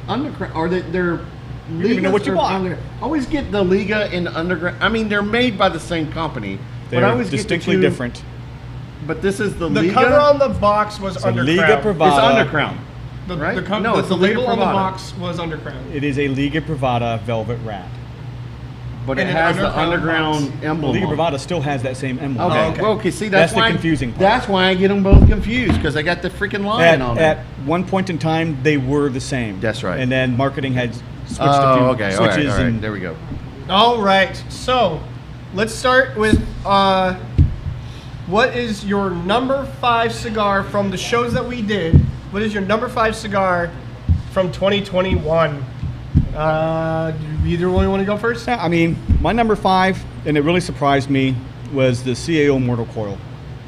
underground, or their. You don't even know what you bought. I always get the Liga and underground. I mean, they're made by the same company, but I They're always distinctly get the two, different. But this is the The Liga. cover on the box was So Undercrown. Liga Privada. It's Undercrown. Right? No, it's the the Liga label on the Privada. box was Undercrown. It is a Liga Privada velvet wrap. But it And an has the underground underground emblem. Liga on it. Privada still has that same emblem. Okay. okay. Well, okay. See, That's that's the why confusing part. That's why I get them both confused because I got the freaking lion on At it. one point in time, they were the same. That's right. And then marketing had switched a few Oh, okay. All switches. right. And There we go. All right, so let's start with what is your number 5 cigar from the shows that we did? What is your number 5 cigar from 2021? Do either one want to go first? Yeah, I mean, my number 5, and it really surprised me, was the CAO Mortal Coil.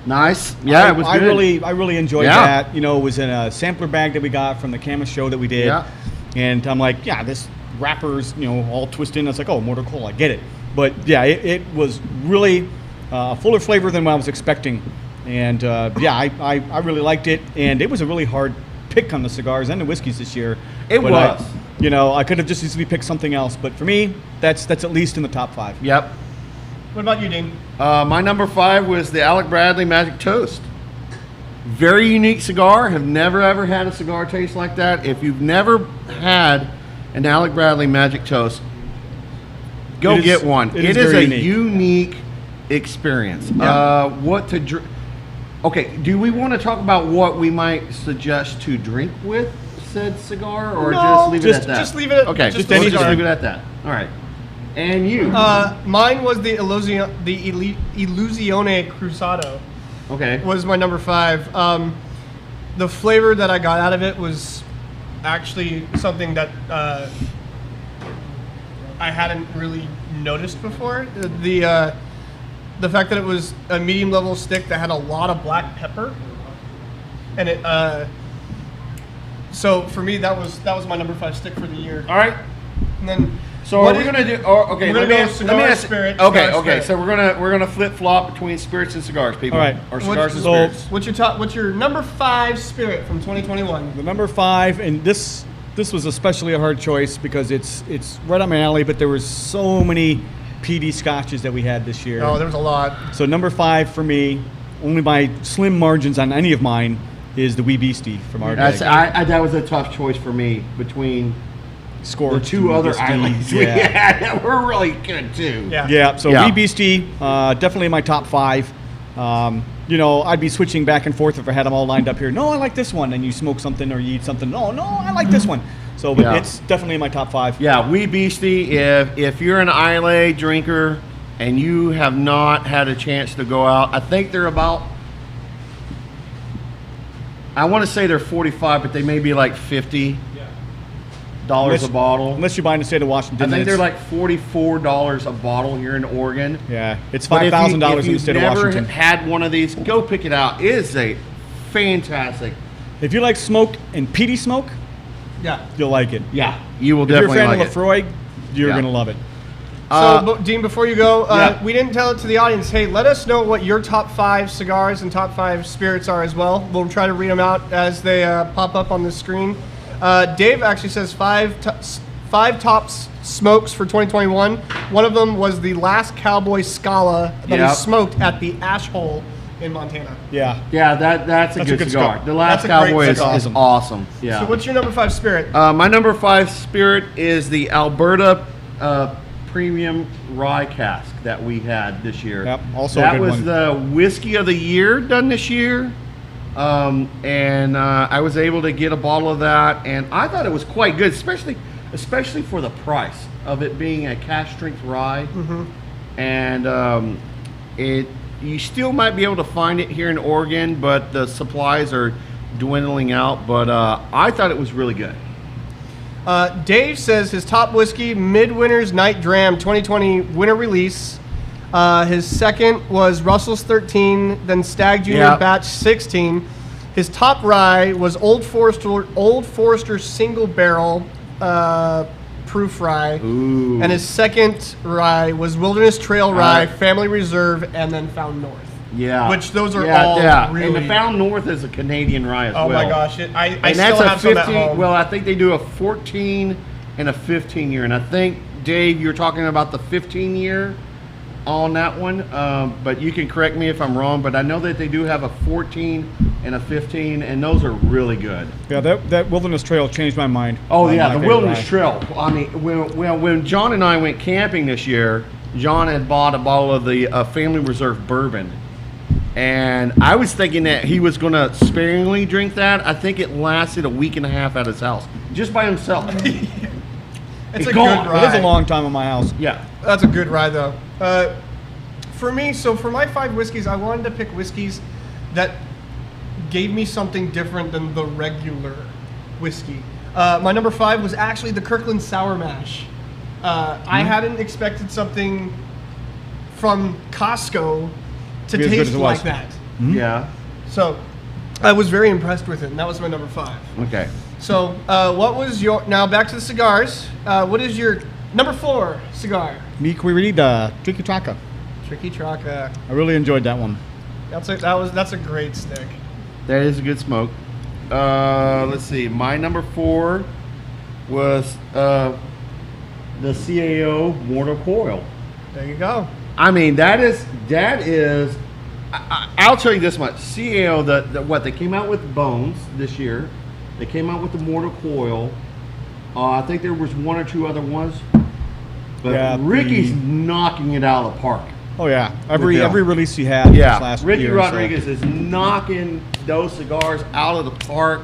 Nice. Yeah, it was good. I really enjoyed Yeah. that. You know, it was in a sampler bag that we got from the Camus show that we did. Yeah. And I'm like, yeah, this wrapper's, all twisted. And it's like, oh, Mortal Coil, I get it. But yeah, it was really fuller flavor than what I was expecting. And yeah, I really liked it. And it was a really hard pick on the cigars and the whiskeys this year. It But was. I could have just easily picked something else. But for me, that's at least in the top 5. Yep. What about you, Dean? My number 5 was the Alec Bradley Magic Toast. Very unique cigar. Have never ever had a cigar taste like that. If you've never had an Alec Bradley Magic Toast, go It is- get one. it It is is very a unique. unique experience. Yeah. What to drink? Okay, do we want to talk about what we might suggest to drink with said cigar, or No, just leave it just- at that? just leave it at- Okay, just we'll any just cigar. leave it at that. All right. And you? Mine was the Illusione Cruzado. Okay. Was my number 5. The flavor that I got out of it was actually something that I hadn't really noticed before. The fact that it was a medium level stick that had a lot of black pepper, and it. So for me, that was my number 5 stick for the year. All right. And then. So what are we is- gonna do? Oh, okay, We're gonna let me go ask- cigar, let me ask- spirit, Okay, cigar, okay. spirit. So we're gonna flip flop between spirits and cigars, people. All right. Or What's- cigars and so- spirits. What's your number 5 spirit from 2021? The number 5, and this was especially a hard choice because it's right up my alley, but there was so many PD scotches that we had this year. Oh, there was a lot. So number 5 for me, only by slim margins on any of mine, is the Wee Beastie from our That's day. that was a tough choice for me between Scorched the two and other Beastie, islands we had that were really good too. Yeah. Yeah, so Yeah. Wee Beastie, definitely in my top 5. I'd be switching back and forth if I had them all lined up here. No, I like this one. And you smoke something or you eat something. No, I like this one. So but Yeah. it's definitely in my top 5. Yeah, Wee Beastie. If you're an Islay drinker and you have not had a chance to go out, I think they're about. I want to say they're 45, but they may be like $50 a bottle. Unless you buy in the state of Washington. I think then they're it's- like $44 a bottle here in Oregon. Yeah, it's But if $5,000 in the state of If you've Washington. never had one of these, go pick it out. It is a fantastic. If you like smoke and peaty smoke, Yeah. you'll like it. Yeah, you will If you're a definitely fan like of it. Lefroy, you're Yeah. going to love it. Dean, before you go, Yeah. we didn't tell it to the audience. Hey, let us know what your top 5 cigars and top 5 spirits are as well. We'll try to read them out as they pop up on the screen. Dave actually says 5 top smokes for 2021. One of them was the last Cowboy Scala that Yep. he smoked at the Ash Hole in Montana. Yeah. Yeah, that's a good cigar. cigar. The Last That's a great Cowboy is cigar. awesome. Yeah. So what's your number 5 spirit? My number 5 spirit is the Alberta Premium Rye Cask that we had this year. Yep, also a that good was one. the whiskey of the year done this year, and I was able to get a bottle of that, and I thought it was quite good, especially for the price of it being a cask strength rye, and you still might be able to find it here in Oregon, but the supplies are dwindling out. But I thought it was really good. Dave says his top whiskey, Midwinter's Night Dram 2020 winter release. His second was Russell's 13, then Stag Junior Yep. Batch 16. His top rye was Old Forester Single Barrel Proof Rye. Ooh. And his second rye was Wilderness Trail Rye, Uh, Family Reserve, and then Found North. Yeah, Which those are all And really- the Found North is a Canadian rye as Oh well. my gosh, I And still that's a have some at 15. home. Well, I think they do a 14 and a 15 year, and I think Dave, you're talking about the 15 year on that one. But you can correct me if I'm wrong. But I know that they do have a 14 and a 15, and those are really good. Yeah, that Wilderness Trail changed my mind. Oh on yeah, my the favorite Wilderness rye. Trail. I mean, when John and I went camping this year, John had bought a bottle of the Family Reserve bourbon, and I was thinking that he was going to sparingly drink that. I think it lasted a week and a half at his house, just by himself. It's a gone. good It is rye. a long time in my house. Yeah. That's a good ride, though. For me, so for my 5 whiskeys, I wanted to pick whiskeys that gave me something different than the regular whiskey. My number 5 was actually the Kirkland Sour Mash. I hadn't expected something from Costco to Be as good taste as it like was. that. Yeah. So I was very impressed with it, and that was my number 5. Okay. So what was your, now back to the cigars, what is your number 4 cigar? Mi querida, Tricky Traca. Tricky Traca. I really enjoyed that one. That's a great stick. That is a good smoke. Let's see. My number 4 was the CAO Mortar Coil. There you go. I mean, that is. I'll tell you this much. CAO, what they came out with Bones this year. They came out with the Mortar Coil. I think there was 1 or 2 other ones, but Yeah, Ricky's knocking it out of the park. Oh yeah, With every them. release he had this last Ricky year. Rodriguez is knocking those cigars out of the park.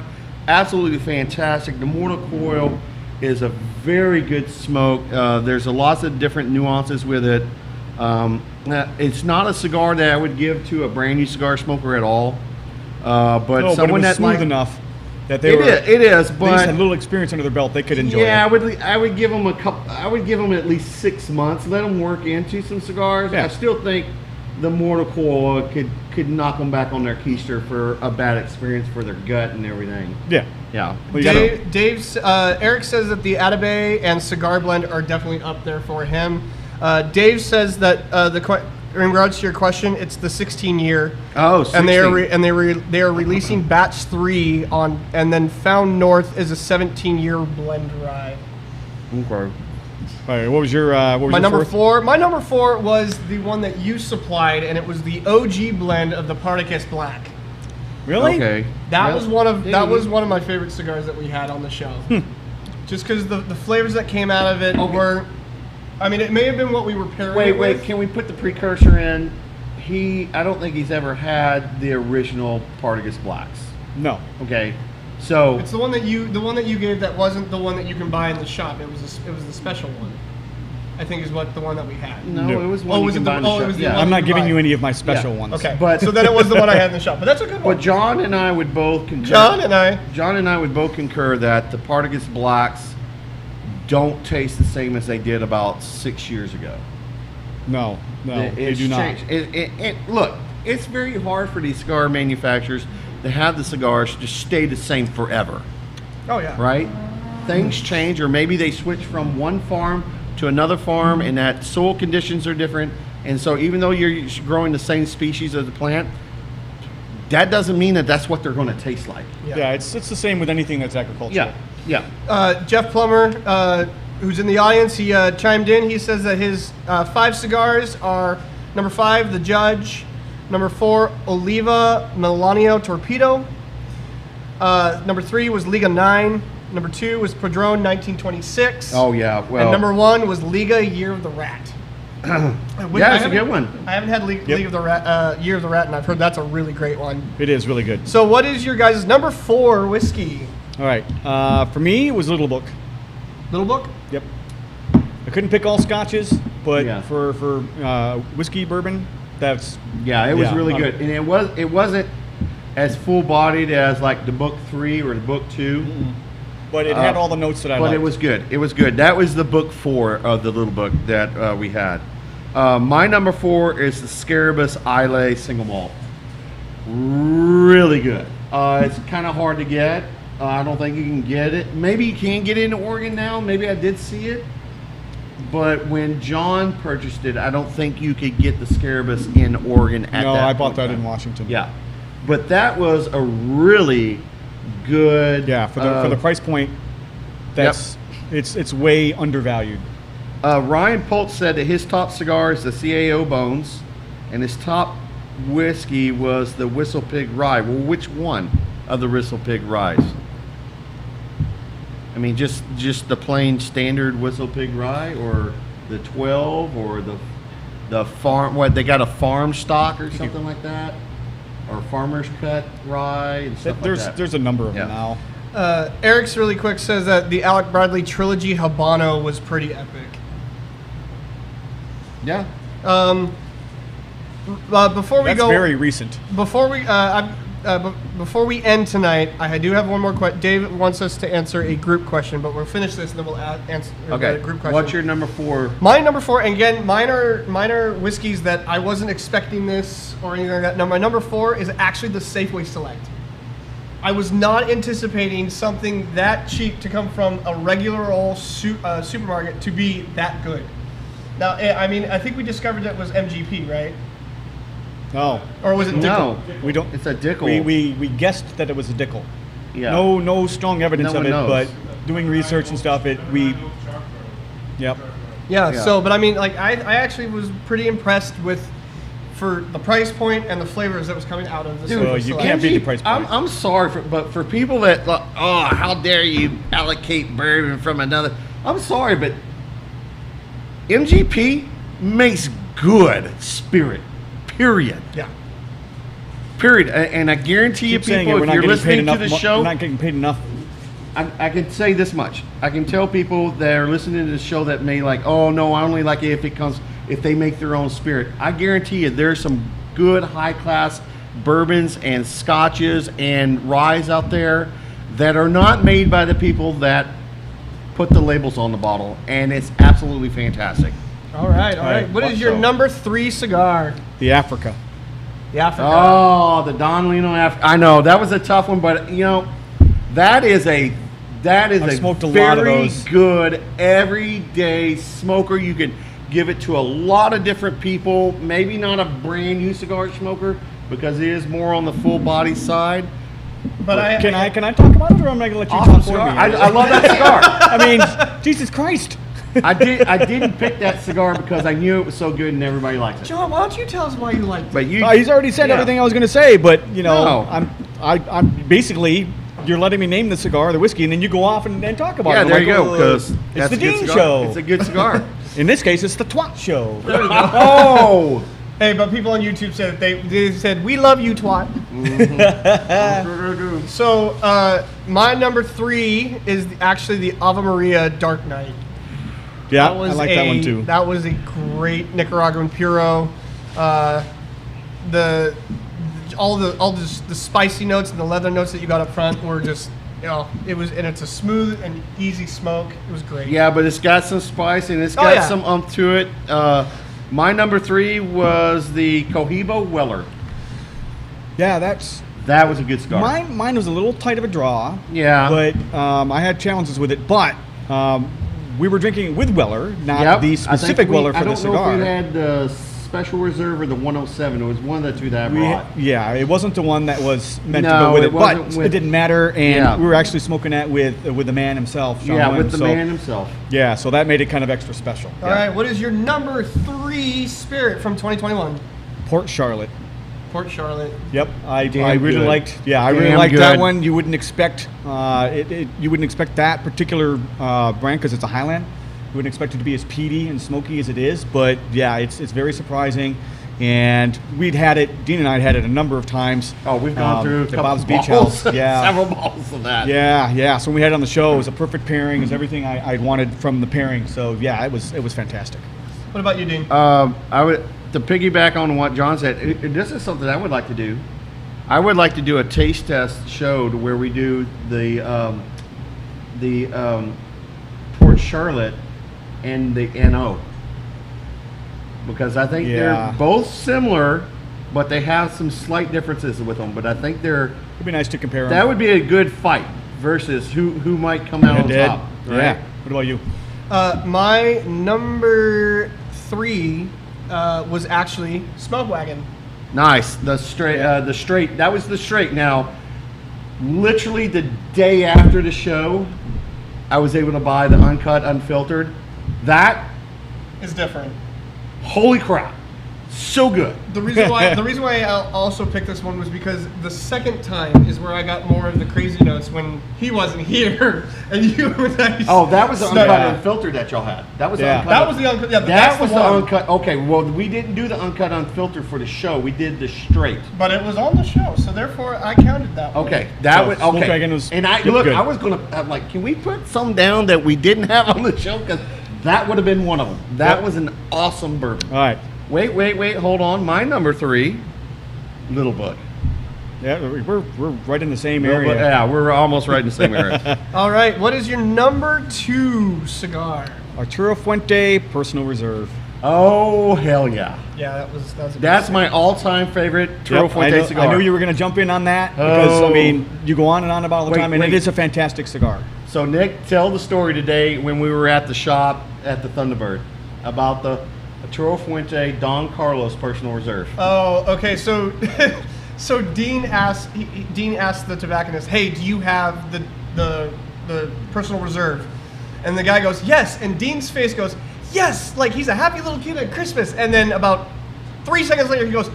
Absolutely fantastic. The Mortar Coil is a very good smoke. There's lots of different nuances with it. It's not a cigar that I would give to a brand new cigar smoker at all. But No, but it someone was that smooth like, enough that they it were. is, it is, They just but had a little experience under their belt. They could enjoy yeah, it. I would give them a couple. I would give them at least 6 months. Let them work into some cigars. Yeah. I still think the Mortar Coil could knock them back on their keister for a bad experience for their gut and everything. Yeah. Yeah. Well, you gotta- Eric says that the Atabey and Cigar Blend are definitely up there for him. Dave says that in regards to your question, it's the 16-year. Oh, And they 16. they are releasing batch 3 on, and then Found North is a 17-year blend rye. Okay. All right, what was your My number fourth? 4. My number 4 was the one that you supplied, and it was the OG blend of the Partagas Black. Really? Okay. That Yep. was one of Yeah, my favorite cigars that we had on the show. Just because the flavors that came out of it Okay. were, I mean, it may have been what we were pairing Wait, it with. can we put the precursor in? I don't think he's ever had the original Partagas Blacks. No. Okay, so It's the one that you gave that wasn't the one that you can buy in the shop. It was the special one. I think is what the one that we had. no, No. it was one. Oh, you was can it the- buy in the oh, it shop. was the Yeah. one- I'm not you giving buy. you any of my special Yeah. ones. Okay, But- so then it was the one I had in the shop. But that's a good one. But John and I would both concur. John and I would both concur that the Partagas Blacks don't taste the same as they did about 6 years ago. No, they It's do not. changed. Look, it's very hard for these cigar manufacturers to have the cigars just stay the same forever, Oh yeah. right? Things change, or maybe they switch from one farm to another farm, and that soil conditions are different. And so, even though you're growing the same species of the plant, that doesn't mean that that's what they're going to taste like. Yeah, it's the same with anything that's agricultural. Yeah, yeah. Jeff Plummer, who's in the audience, he chimed in. He says that his 5 cigars are number 5, The Judge, number 4, Oliva Melanio Torpedo, number 3 was Liga 9, number 2 was Padron 1926, Oh yeah. Well, and number 1 was Liga Year of the Rat. yeah, it's a good one. I haven't had League of the Rat, Year of the Rat, and I've heard that's a really great one. It is really good. So, what is your guys' number 4 whiskey? All right. For me, it was Little Book. Little Book? Yep. I couldn't pick all scotches, but Yeah. for whiskey bourbon, that's Yeah, it was Yeah, really um, good, and it wasn't as full bodied as like the book 3 or the book 2. but it had all the notes that I But liked. it was good. It was good. That was the book 4 of the little book that we had. My number 4 is the Scarabus Islay single malt. Really good. It's kind of hard to get. I don't think you can get it. Maybe you can get it in Oregon now. Maybe I did see it. But when John purchased it, I don't think you could get the Scarabus in Oregon at No, that I bought point that time. in Washington. Yeah. But that was a really good. Yeah, for the price point, that's it's way undervalued. Ryan Poltz said that his top cigar is the CAO Bones, and his top whiskey was the Whistle Pig Rye. Well, which one of the Whistle Pig Ryes? I mean, just the plain standard Whistle Pig Rye, or the 12, or the farm. What, they got a farm stock or something like that, or farmer's cut rye and stuff like that. There's a number of Yeah. them now. Eric's really quick says that the Alec Bradley trilogy Habano was pretty epic. Yeah. Before we That's go, very recent. before we end tonight, I do have one more question. Dave wants us to answer a group question, but we'll finish this and then we'll answer Okay. the group question. What's your number 4? My number 4, and again, mine are whiskeys that I wasn't expecting this or anything like that. No, my number 4 is actually the Safeway Select. I was not anticipating something that cheap to come from a regular old supermarket to be that good. Now, I mean, I think we discovered that it was MGP, right? No, Or was it Dickel? No, we don't. it's a Dickel. We guessed that it was a Dickel. Yeah. No strong evidence No of one it, knows. but doing research and stuff, Yep. Yeah, Yeah. so, but I mean, like, I actually was pretty impressed with, for the price point and the flavors that was coming out of the Dude, Safeway you Select. can't beat the price point. I'm sorry, but for people that, like, oh, how dare you allocate bourbon from another. I'm sorry, but MGP makes good spirit, period. Yeah. Period. And I guarantee you, Keep saying it. people, We're if not you're getting paid listening enough. to the show, We're not getting paid enough. I can say this much. I can tell people that are listening to the show that may like, oh no, I only like it if they make their own spirit. I guarantee you, there's some good high class bourbons and scotches and ryes out there that are not made by the people that put the labels on the bottle, and it's absolutely fantastic. All right. right. What is your So- number 3 cigar? The Africa. The Africa. Oh, the Don Lino I know that was a tough one, but you know, that is a smoked a lot of very those. good everyday smoker. You can give it to a lot of different people. Maybe not a brand new cigar smoker because it is more on the full body side. But Can I talk about it, or am I going to let you Awesome talk for cigar. me? I love that cigar. I mean, Jesus Christ. I didn't pick that cigar because I knew it was so good and everybody likes it. John, why don't you tell us why you liked it? But you, He's already said yeah. everything I was going to say, but you know, No. I'm I'm basically, you're letting me name the cigar, the whiskey, and then you go off and talk about it. Yeah, I'm there like, you go. Because it's the Dean Show. It's a good cigar. In this case, it's the Twat Show. Oh. Hey, but people on YouTube said they said we love you, twat. So my number 3 is actually the Ave Maria Dark Knight. Yeah, I like that one too. That was a great Nicaraguan puro. The spicy notes and the leather notes that you got up front were just, it's a smooth and easy smoke. It was great. Yeah, but it's got some spice and it's got some umph to it. My number 3 was the Cohiba Weller. Yeah, that was a good cigar. Mine was a little tight of a draw. Yeah. But I had challenges with it. But we were drinking with Weller, not the specific Weller for the cigar. I don't know if we had the Special Reserve or the 107. It was one of the two that I brought. Yeah, it wasn't the one that was meant to go with it, but it didn't matter. And we were actually smoking that with the man himself, Sean Wynn, with the man himself. Yeah, so that made it kind of extra special. All right, what is your number 3 spirit from 2021? Port Charlotte. Port Charlotte. Yep, I really liked. Yeah, I really liked that one. You wouldn't expect you wouldn't expect that particular brand because it's a Highland. You wouldn't expect it to be as peaty and smoky as it is, but yeah, it's very surprising. And we'd had it. Dean and I had it a number of times. Oh, we've gone through at Bob's Beach House. Yeah, several bottles of that. Yeah. So when we had it on the show, it was a perfect pairing. It was everything I wanted from the pairing. So yeah, it was fantastic. What about you, Dean? I would to piggyback on what John said. This is something I would like to do. I would like to do a taste test show to where we do the Port Charlotte and the NO, because I think they're both similar, but they have some slight differences with them. But I think it'd be nice to compare them. That would be a good fight versus who might come out on top. Right? Yeah. What about you? My number 3 was actually Smoke Wagon. Nice. The straight. That was the straight. Now, literally the day after the show, I was able to buy the uncut, unfiltered. That is different. Holy crap. So good. The reason why I also picked this one was because the second time is where I got more of the crazy notes when he wasn't here and you and I. Oh, that was the uncut unfiltered that y'all had. That was the uncut. That was the uncut. Yeah, that was the uncut. Okay, well, we didn't do the uncut unfiltered for the show. We did the straight. But it was on the show, so therefore I counted that one. Okay, that was okay. Dragon was and I was gonna can we put some down that we didn't have on the show, because that would have been one of them. That was an awesome bourbon. All right. Wait, hold on. My number 3, Little Book. Yeah, we're right in the same area. Yeah, we're almost right in the same area. All right, what is your number 2 cigar? Arturo Fuente Personal Reserve. Oh, hell yeah. Yeah, that's my all-time favorite Arturo Fuente cigar. I knew you were going to jump in on that because, I mean, you go on and on about all the time, and it is a fantastic cigar. So, Nick, tell the story today when we were at the shop at the Thunderbird about the Arturo Fuente Don Carlos Personal Reserve. Oh, okay. So, so Dean asked the tobacconist, "Hey, do you have the Personal Reserve?" And the guy goes, "Yes." And Dean's face goes, "Yes!" Like he's a happy little kid at Christmas. And then about 3 seconds later, he goes,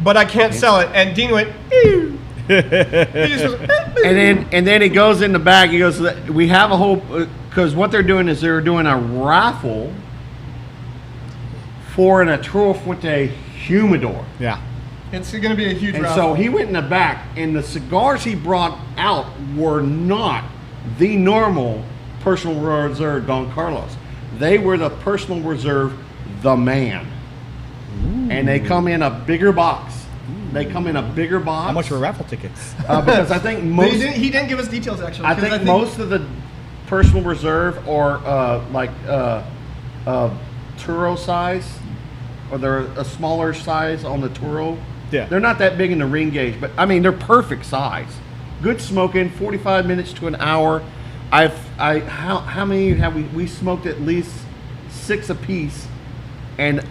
"But I can't sell it." And Dean went, "Ew." He just goes, and then he goes in the bag. He goes, "We have a whole," because what they're doing is they're doing a raffle for an Arturo Fuente humidor. Yeah. It's going to be a huge raffle. And so he went in the back, and the cigars he brought out were not the normal Personal Reserve Don Carlos. They were the Personal Reserve The Man. Ooh. And they come in a bigger box. They come in a bigger box. How much were raffle tickets? Because I think most... He didn't give us details, actually. I think most of the Personal Reserve are Turo size, or they're a smaller size on the Turo. Yeah. They're not that big in the ring gauge, but I mean they're perfect size. Good smoking, 45 minutes to an hour. How many have we smoked? At least 6 apiece, and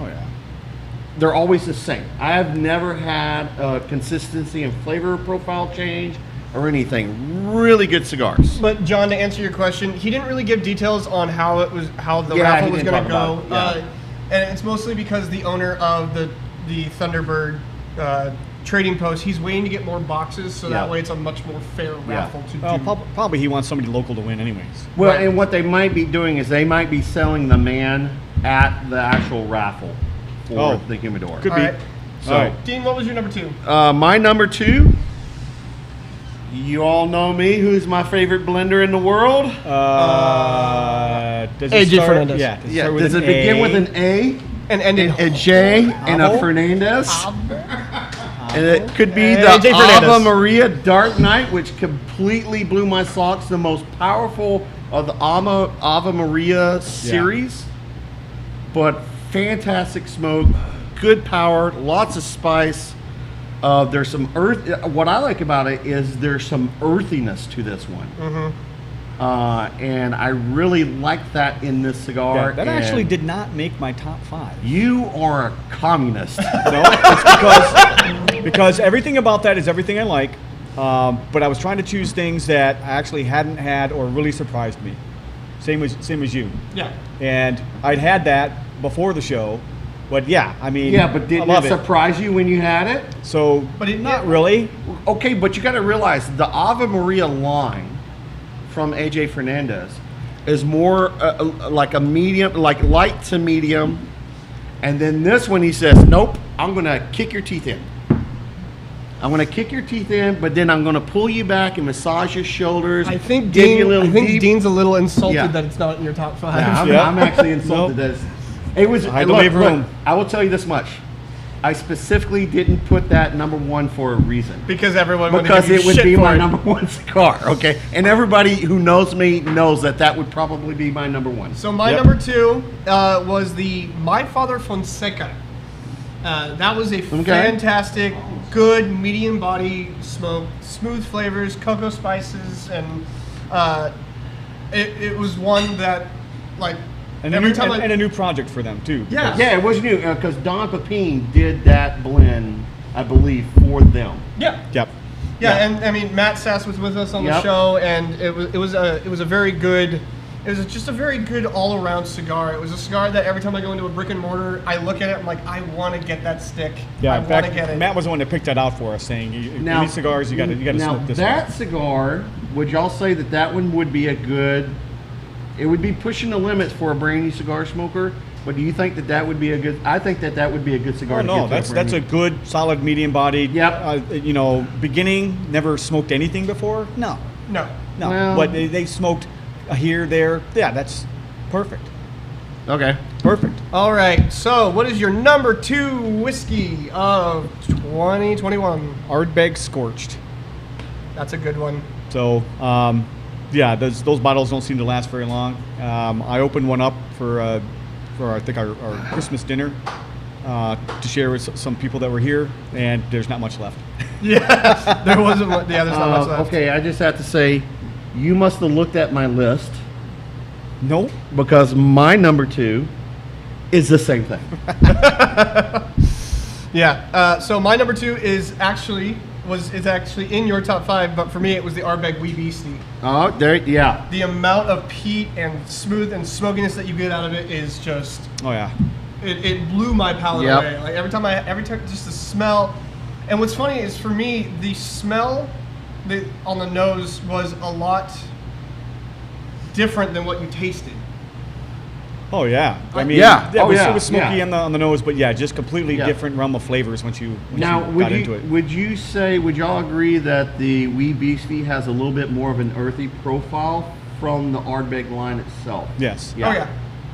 they're always the same. I have never had consistency and flavor profile change or anything. Really good cigars. But John, to answer your question, he didn't really give details on how the raffle was going to go. And it's mostly because the owner of the Thunderbird trading post. He's waiting to get more boxes, so that Yeah. way it's a much more fair raffle to Well, do. probably he wants somebody local to win, anyways. Well, Right. and what they might be doing is they might be selling the man at the actual raffle for Oh. the humidor. Could All be. right. So, All right. Dean, what was your number 2? my number 2. You all know me. Who's my favorite blender in the world? Does AJ it start, Fernandez. Yeah. Does it, Yeah. start with Does an it begin A? with an A, And ended. a J, and a Avo? Fernandez? And it could be Hey, the AJ Fernandez. Ave Maria Dark Knight, which completely blew my socks. The most powerful of the Ave Maria series. But fantastic smoke, good power, lots of spice. There's some earth. What I like about it is there's some earthiness to this one. And I really like that in this cigar. Yeah, that and actually did not make my top 5. You are a communist. No, it's because everything about that is everything I like. But I was trying to choose things that I actually hadn't had or really surprised me. Same as you. Yeah. And I'd had that before the show, but yeah, I mean, Yeah, but I didn't love it surprise you when you had it? So, But it- not really. Okay, but you got to realize the Ave Maria line from AJ Fernandez is more like a medium, like light to medium. And then this one, he says, nope, I'm going to kick your teeth in. I'm going to kick your teeth in, but then I'm going to pull you back and massage your shoulders. I think dig you a little deep. Dean's a little insulted Yeah. that it's not in your top 5. Yeah, I'm actually insulted. Nope. That it was. I had to look, leave room. look, I will tell you this much. I specifically didn't put that number 1 for a reason. Because everyone would Because give you it would shit be for my it. number 1 cigar, okay? And everybody who knows me knows that that would probably be my number 1. So my Yep. number 2 was the My Father Fonseca. That was a fantastic, good medium body smoke, smooth flavors, cocoa spices, and it was one that, like, And, every a new, time and a new project for them too. Yeah. Yeah, it was new because Don Pepin did that blend, I believe, for them. yeah. Yep. Yeah, and I mean Matt Sass was with us on the Yep. show, and it was a very good, it was just a very good all around cigar. It was a cigar that every time I go into a brick and mortar, I look at it, I'm like, I want to get that stick. Yeah. I In want fact, to get it. Matt was the one that picked that out for us, saying, Now, "These cigars, you got to now smoke this that one." cigar, would y'all say that that one would be a good? It would be pushing the limits for a brand new cigar smoker. But do you think that that would be a good? I think that that would be a good cigar. Oh to no, get to that's brand a new. good, solid, medium-bodied. Yep. Beginning, never smoked anything before. No, No. no. Well- But they smoked here, there. Yeah, that's perfect. Okay. Perfect. All right, so what is your number 2 whiskey of 2021? Ardbeg Scorched. That's a good one. So, yeah, those bottles don't seem to last very long. I opened one up for I think our Christmas dinner to share with some people that were here, and there's not much left. Yeah, there wasn't. Yeah, there's not much left. Okay, I just have to say, you must have looked at my list No. because my number 2 is the same thing. Yeah. So my number 2 is actually in your top 5, but for me it was the Ardbeg Wee Beastie. Oh, there, yeah. The amount of peat and smooth and smokiness that you get out of it is just Oh yeah. it blew my palate Yep. away. Like every time just the smell. And what's funny is for me the smell on the nose was a lot different than what you tasted. Oh yeah. I mean, Yeah. Oh, yeah. It was smoky Yeah. on the nose, but yeah, just completely Yeah. different realm of flavors once you Now, got into it. would y'all agree that the Wee Beastie has a little bit more of an earthy profile from the Ardbeg line itself? Yes. Yeah. Oh yeah.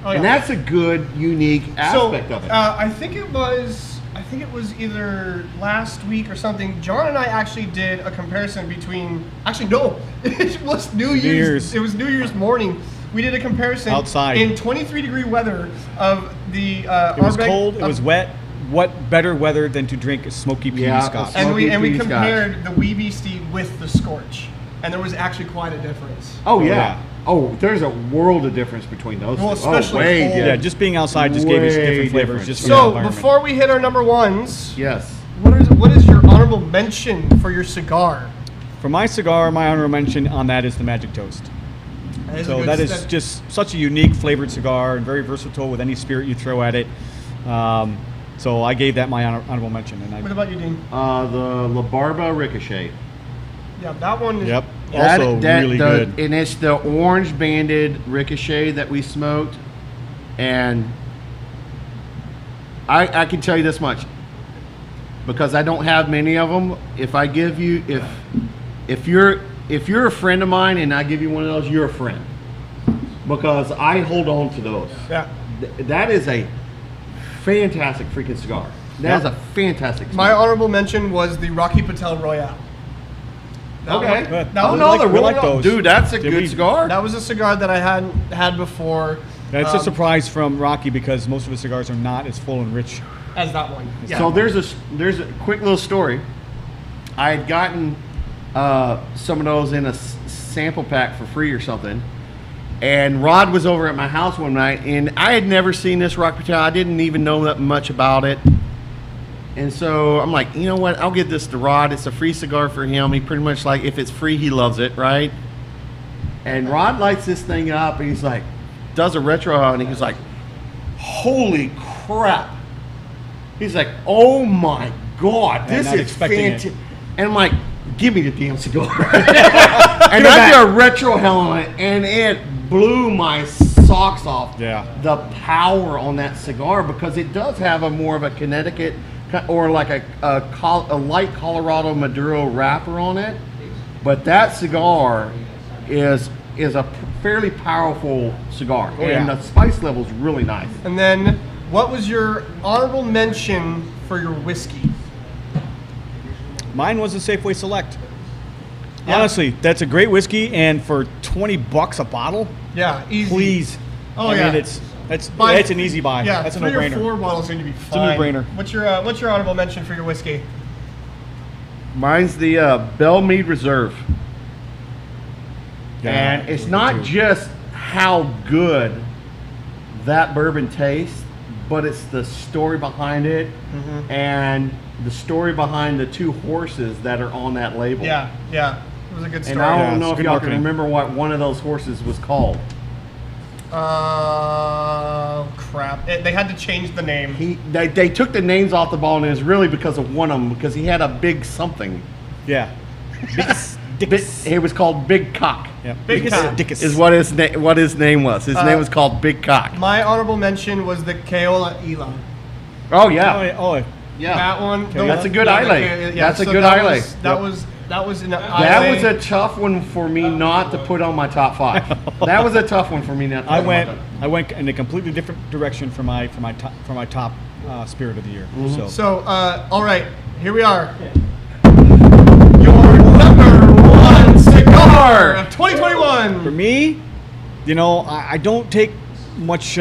Oh yeah. And that's a good, unique aspect of it. I think it was either last week or something. John and I actually did a comparison between. Actually, no, it was New Year's. It was New Year's morning. We did a comparison Outside. in 23-degree weather of the. It was cold. It was wet. What better weather than to drink a smoky peaty Yeah, scotch? a And we Smoky peaty compared the Wee Beastie with the Scorch, and there was actually quite a difference. Oh, yeah. yeah. Oh, there's a world of difference between those Well, two. especially way cold. Yeah, different. just being outside just gave us Way different flavors. different. Just from the So environment. before we hit our number ones, Yes. what is your honorable mention for your cigar? For my cigar, my honorable mention on that is the Magic Toast. So that is just such a unique flavored cigar and very versatile with any spirit you throw at it. So I gave that my honorable mention. And What about you, Dean? The La Barba Ricochet. Yeah, that one. Yep. Also really good. And it's the orange banded Ricochet that we smoked. And I can tell you this much, because I don't have many of them. If I give you, if you're a friend of mine and I give you one of those, you're a friend, because I hold on to those. Yeah. That is a fantastic freaking cigar. That is a fantastic cigar. My honorable mention was the Rocky Patel Royale. That Okay. one- Good. that Oh was no, like- the we like Royal, those. dude, that's a Did good we- cigar. That was a cigar that I hadn't had before. That's a surprise from Rocky because most of his cigars are not as full and rich. As that one. Yeah. So there's a quick little story. I had gotten some of those in a sample pack for free or something, and Rod was over at my house one night, and I had never seen this Rock Patel. I didn't even know that much about it, and so I'm like, you know what? I'll give this to Rod. It's a free cigar for him. He pretty much like, if it's free, he loves it, right? And Rod lights this thing up, and he's like, does a retro, and he's like, holy crap. He's like, oh my God, this not is expecting it. fantastic. And I'm like, give me the damn cigar. And I did a retro hell on it, and it blew my socks off. Yeah. The power on that cigar, because it does have a more of a Connecticut or like a light Colorado Maduro wrapper on it. But that cigar is a fairly powerful cigar. Oh, And yeah. the spice level is really nice. And then, what was your honorable mention for your whiskey? Mine was a Safeway Select. Yeah. Honestly, that's a great whiskey, and for $20 a bottle, Yeah, easy. please. Oh, I yeah. mean, it's Buy- an easy buy. Yeah, That's a 3 or no-brainer. 4 bottles are going to be a fine. no-brainer. What's your honorable mention for your whiskey? Mine's the Belle Meade Reserve. Yeah, And it's not just how good that bourbon tastes, but it's the story behind it and the story behind the 2 horses that are on that label. Yeah, it was a good story. And I Yeah, don't know it's if good y'all can marketing. remember what one of those horses was called. Crap. They had to change the name. They took the names off the ball, and it was really because of one of them, because he had a big something. Yeah. Dickus. It was called Big Cock. Yeah. Big Cock. Dickus. Is what his name was. His name was called Big Cock. My honorable mention was the Keola Ela. Oh yeah. Oh, Yeah. That one. Okay, that's a good yeah, highlight. yeah, That's a so good that highlight. was- That was that was an That was a tough one for me not to put on my top 5. That was a tough one for me not to put I on my went top. I went in a completely different direction for my top spirit of the year. Mm-hmm. So, all right, here we are. Your number 1 cigar of 2021. For me, you know, I don't take much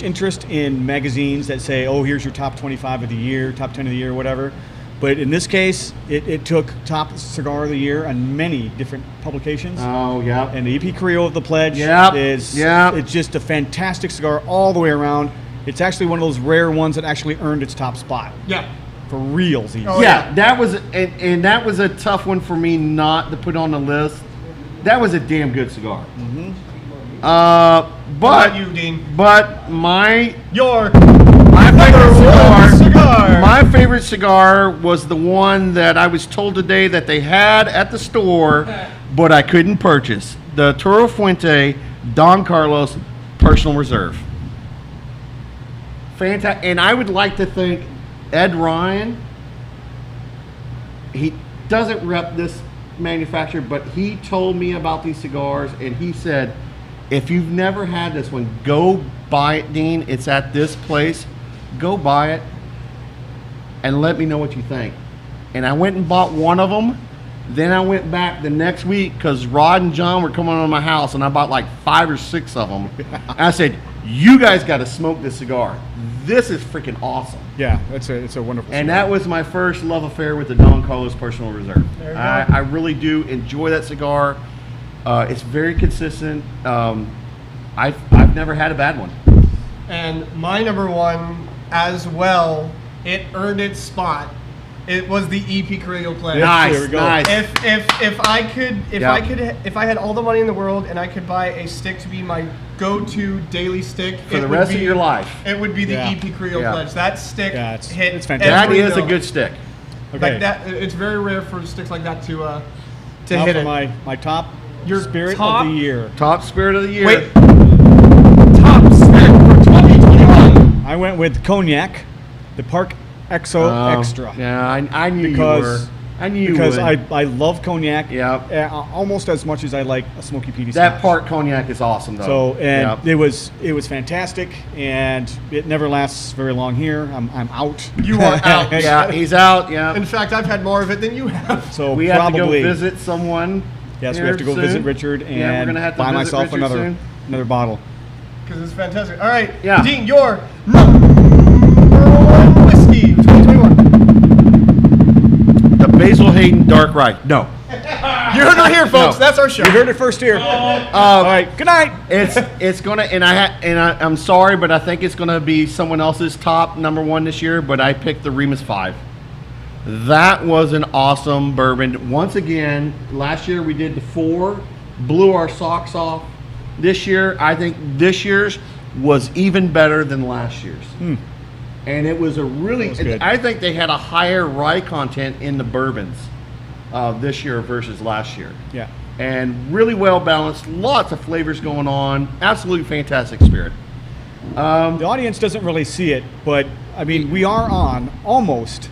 interest in magazines that say, "Oh, here's your top 25 of the year, top 10 of the year, whatever." But in this case, it took top cigar of the year on many different publications. Oh yeah. And the EP Creo of the Pledge Yep, is yep. it's just a fantastic cigar all the way around. It's actually one of those rare ones that actually earned its top spot. Yeah. For reals, even. Oh, Yeah, that was and that was a tough one for me not to put on the list. That was a damn good cigar. Mm-hmm. What But about you, Dean? but my Your favorite cigar, cigar. my favorite cigar was the one that I was told today that they had at the store, but I couldn't purchase. The Toro Fuente Don Carlos Personal Reserve. Fantastic, and I would like to think Ed Ryan. He doesn't rep this manufacturer, but he told me about these cigars, and he said, if you've never had this one, go buy it, Dean. It's at this place. Go buy it and let me know what you think. And I went and bought one of them. Then I went back the next week because Rod and John were coming on my house, and I bought like 5 or 6 of them. And I said, you guys got to smoke this cigar. This is freaking awesome. Yeah, it's a wonderful And cigar. that was my first love affair with the Don Carlos Personal Reserve. There you go. I really do enjoy that cigar. It's very consistent. I've never had a bad one. And my number 1 as well, it earned its spot, it was the EP Carrillo Pledge. Yeah. There Nice, we go. nice. If I had all the money in the world and I could buy a stick to be my go-to daily stick For the rest of your life. it would be the Yeah. EP Carrillo Yeah. Pledge. That stick it's hit fantastic. That every is a note. good stick. Okay. Like that, it's very rare for sticks like that to now hit for it. my top Your spirit top- of the year. Top spirit of the year. Wait, top stick for 2021. I went with Cognac, the Park Exo Oh, Extra. Yeah, I knew Because- you were. I knew you Because would. I love Cognac. Yep. Almost as much as I like a smoky peaty That scotch. part cognac is awesome, though. So and Yep. it was fantastic, and it never lasts very long here. I'm out. You are out. Yeah, he's out. Yeah. In fact, I've had more of it than you have. So We have to probably go visit someone. yes, we here have to go soon. visit Richard Yeah, we're and gonna have to buy visit myself Richard another bottle. Because it's fantastic. All right, Yeah. Dean, your number one whiskey of 2021. The Basil Hayden Dark Rye. No. You heard it here, folks. No. That's our show. You heard it first here. All right. Good night. It's gonna I'm sorry, but I think it's gonna be someone else's top number one this year. But I picked the Remus 5. That was an awesome bourbon. Once again, last year we did the 4, blew our socks off. This year, I think this year's was even better than last year's. And it was a really, was good. I think they had a higher rye content in the bourbons this year versus last year. Yeah. And really well balanced, lots of flavors going on, absolutely fantastic spirit. The audience doesn't really see it, but I mean, we are on almost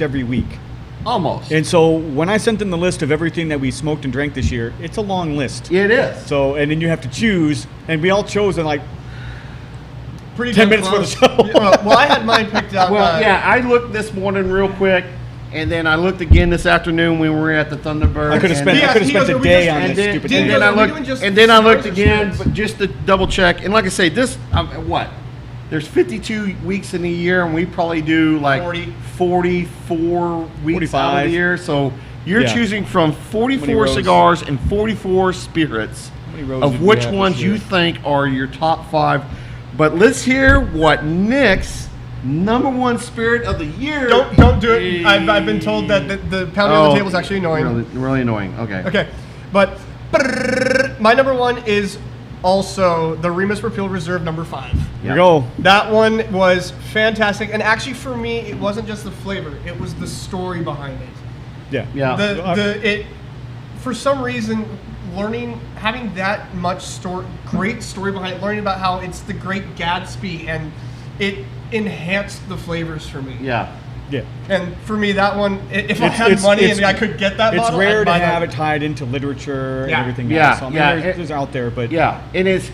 every week. Almost. And so when I sent them the list of everything that we smoked and drank this year, it's a long list. It is. So and then you have to choose, and we all chose in like Pretty 10 damn minutes for the close. show. Well, I had mine picked out. Well, yeah, I looked this morning real quick, and then I looked again this afternoon when we were at the Thunderbird. I could have spent Yeah, I could have he spent goes, a "Are we day just- on and this then, stupid Didn't and thing. then I Are we looked, doing just and then I looked cigars or again, spirits? but just to double check. And like I say, this what? There's 52 weeks in a year, and we probably do like 44 weeks out of 45. the year. So you're Yeah. choosing from How 44 many rows? cigars and 44 spirits, many rows of did we which have this ones you year? think are your top 5. But let's hear what Nick's number one spirit of the year. Don't do it. I've been told that the pounding on the table is actually annoying. Really, really annoying. Okay. Okay, but my number one is also the Remus Repeal Reserve number 5. Here we go. That one was fantastic, and actually for me, it wasn't just the flavor; it was the story behind it. Yeah. Yeah. For some reason, having that much great story behind it, learning about how it's the Great Gatsby, and it enhanced the flavors for me. Yeah. Yeah. And for me, that one, if I It's- had it's- money it's- and I could get that It's bottle, rare I'd to buy have that. it tied into literature Yeah. and everything Yeah, else. So, I mean, yeah, there's out there, but Yeah, and it's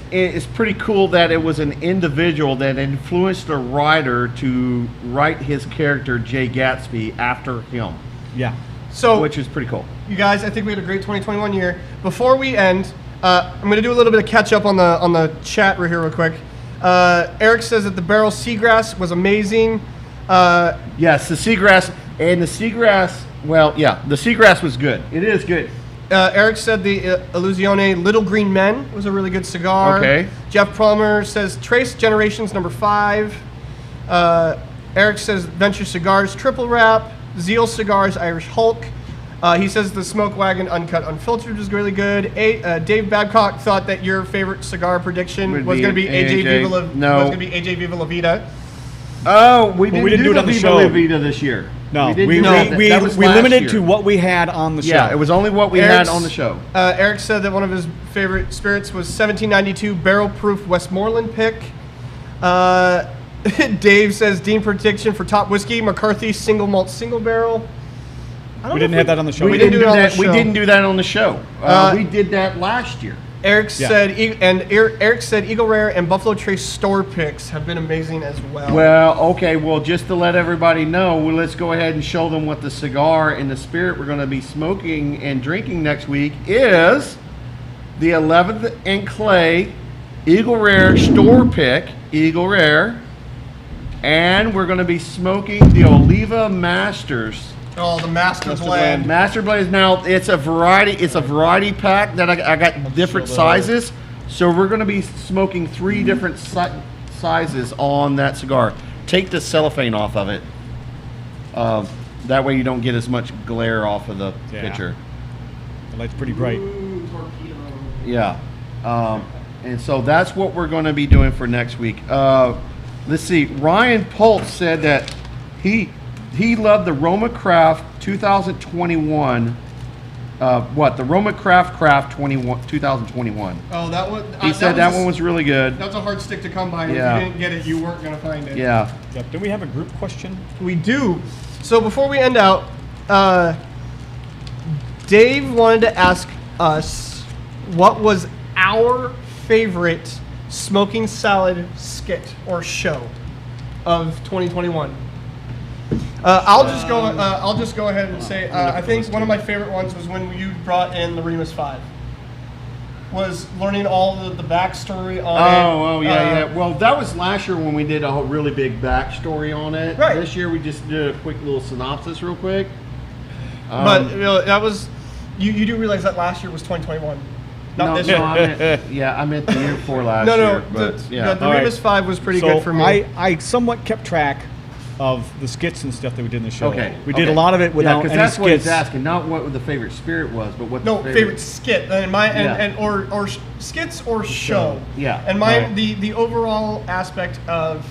pretty cool that it was an individual that influenced a writer to write his character Jay Gatsby after him, yeah. So, which is pretty cool. you guys, I think we had a great 2021 year. Before we end, I'm going to do a little bit of catch up on the chat right here real quick. Eric says that the barrel seagrass was amazing. Yes, the seagrass and the seagrass. Well, yeah, the seagrass was good. It is good. Eric said the Illusione Little Green Men was a really good cigar. Okay. Jeff Plummer says Trace Generations number 5. Eric says Venture Cigars Triple Wrap. Zeal Cigars Irish Hulk. He says the Smoke Wagon Uncut Unfiltered was really good. Dave Babcock thought that your favorite cigar prediction Would was be going to be AJ AJ. Viva La, No. was going to be AJ Viva La Vida. Oh, we didn't, didn't do it on the Viva show. La Vida this year. No, didn't we do that. we That was we last limited year. to what we had on the show. Yeah, it was only what we Eric's- had on the show. Eric said that one of his favorite spirits was 1792 Barrel Proof Westmoreland pick. Dave says Dean prediction for top whiskey McCarthy Single Malt Single Barrel. I don't We know didn't if have that on the show. We didn't do it on the We show. didn't do that on the show. We did that last year. Eric Yeah. said, Eric said Eagle Rare and Buffalo Trace store picks have been amazing as well. Well, okay. Well, just to let everybody know, let's go ahead and show them what the cigar and the spirit we're going to be smoking and drinking next week is the 11th and Clay Eagle Rare store pick, Eagle Rare, and we're going to be smoking the Oliva Masters. Oh, the Master Master Blend. Master Blend. Now it's a variety. It's a variety pack that I got different show that. sizes. So we're going to be smoking 3 different sizes on that cigar. Take the cellophane off of it. That way you don't get as much glare off of the Yeah. picture. The light's pretty bright. Ooh, torpedo. Yeah. And so that's what we're going to be doing for next week. Let's see. Ryan Pultz said that he loved the Roma Craft 2021. The Roma Craft 2021. Oh, that one. He said that one was really good. That was a hard stick to come by. And Yeah. If you didn't get it, you weren't gonna find it. Yeah. Yep. Do we have a group question? We do. So before we end out, Dave wanted to ask us what was our favorite smoking salad skit or show of 2021. I'll just go ahead and say I think one of my favorite ones was when you brought in the Remus 5. Was learning all the backstory on it. Oh, yeah. Well, that was last year when we did a really big backstory on it. Right. This year we just did a quick little synopsis real quick. But that was you do realize that last year was 2021, not this year. I meant the year before last No, year. But yeah. the Remus 5 was pretty So good for me. I somewhat kept track of the skits and stuff that we did in the show. Okay. We did a lot of it without because any that's what he's skits. asking, not what the favorite spirit was, but what No, the favorite skit and Yeah. or skits or show. Yeah. And my Right. the overall aspect of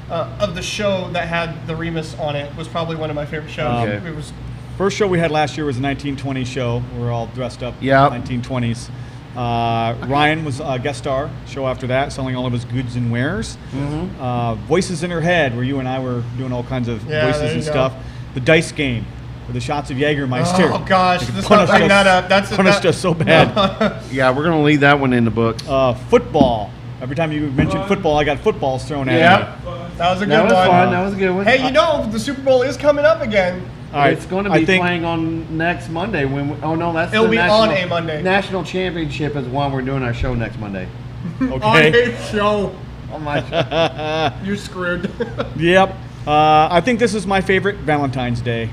the show that had the Remus on it was probably one of my favorite shows. Okay. It was First show we had last year was a 1920s show. We were all dressed up. Yep. 1920s. Ryan was a guest star. Show after that, selling all of his goods and wares. Voices in Her Head, where you and I were doing all kinds of Yeah, voices there and you go. stuff. The dice game, with the shots of Jägermeister. Oh gosh, They let's punished not bring us- that up. That's punished us so bad. Yeah, we're gonna leave that one in the books. Football. Every time you mentioned football, I got footballs thrown at me. That was a good That was one. fun. That was a good one. Hey, the Super Bowl is coming up again. All right, It's going to I be think- playing on next Monday. That's It'll the be national, on a Monday. National Championship is when we're doing our show next Monday. On Okay. a show. Oh my! You're screwed. Yep. I think this is my favorite Valentine's Day.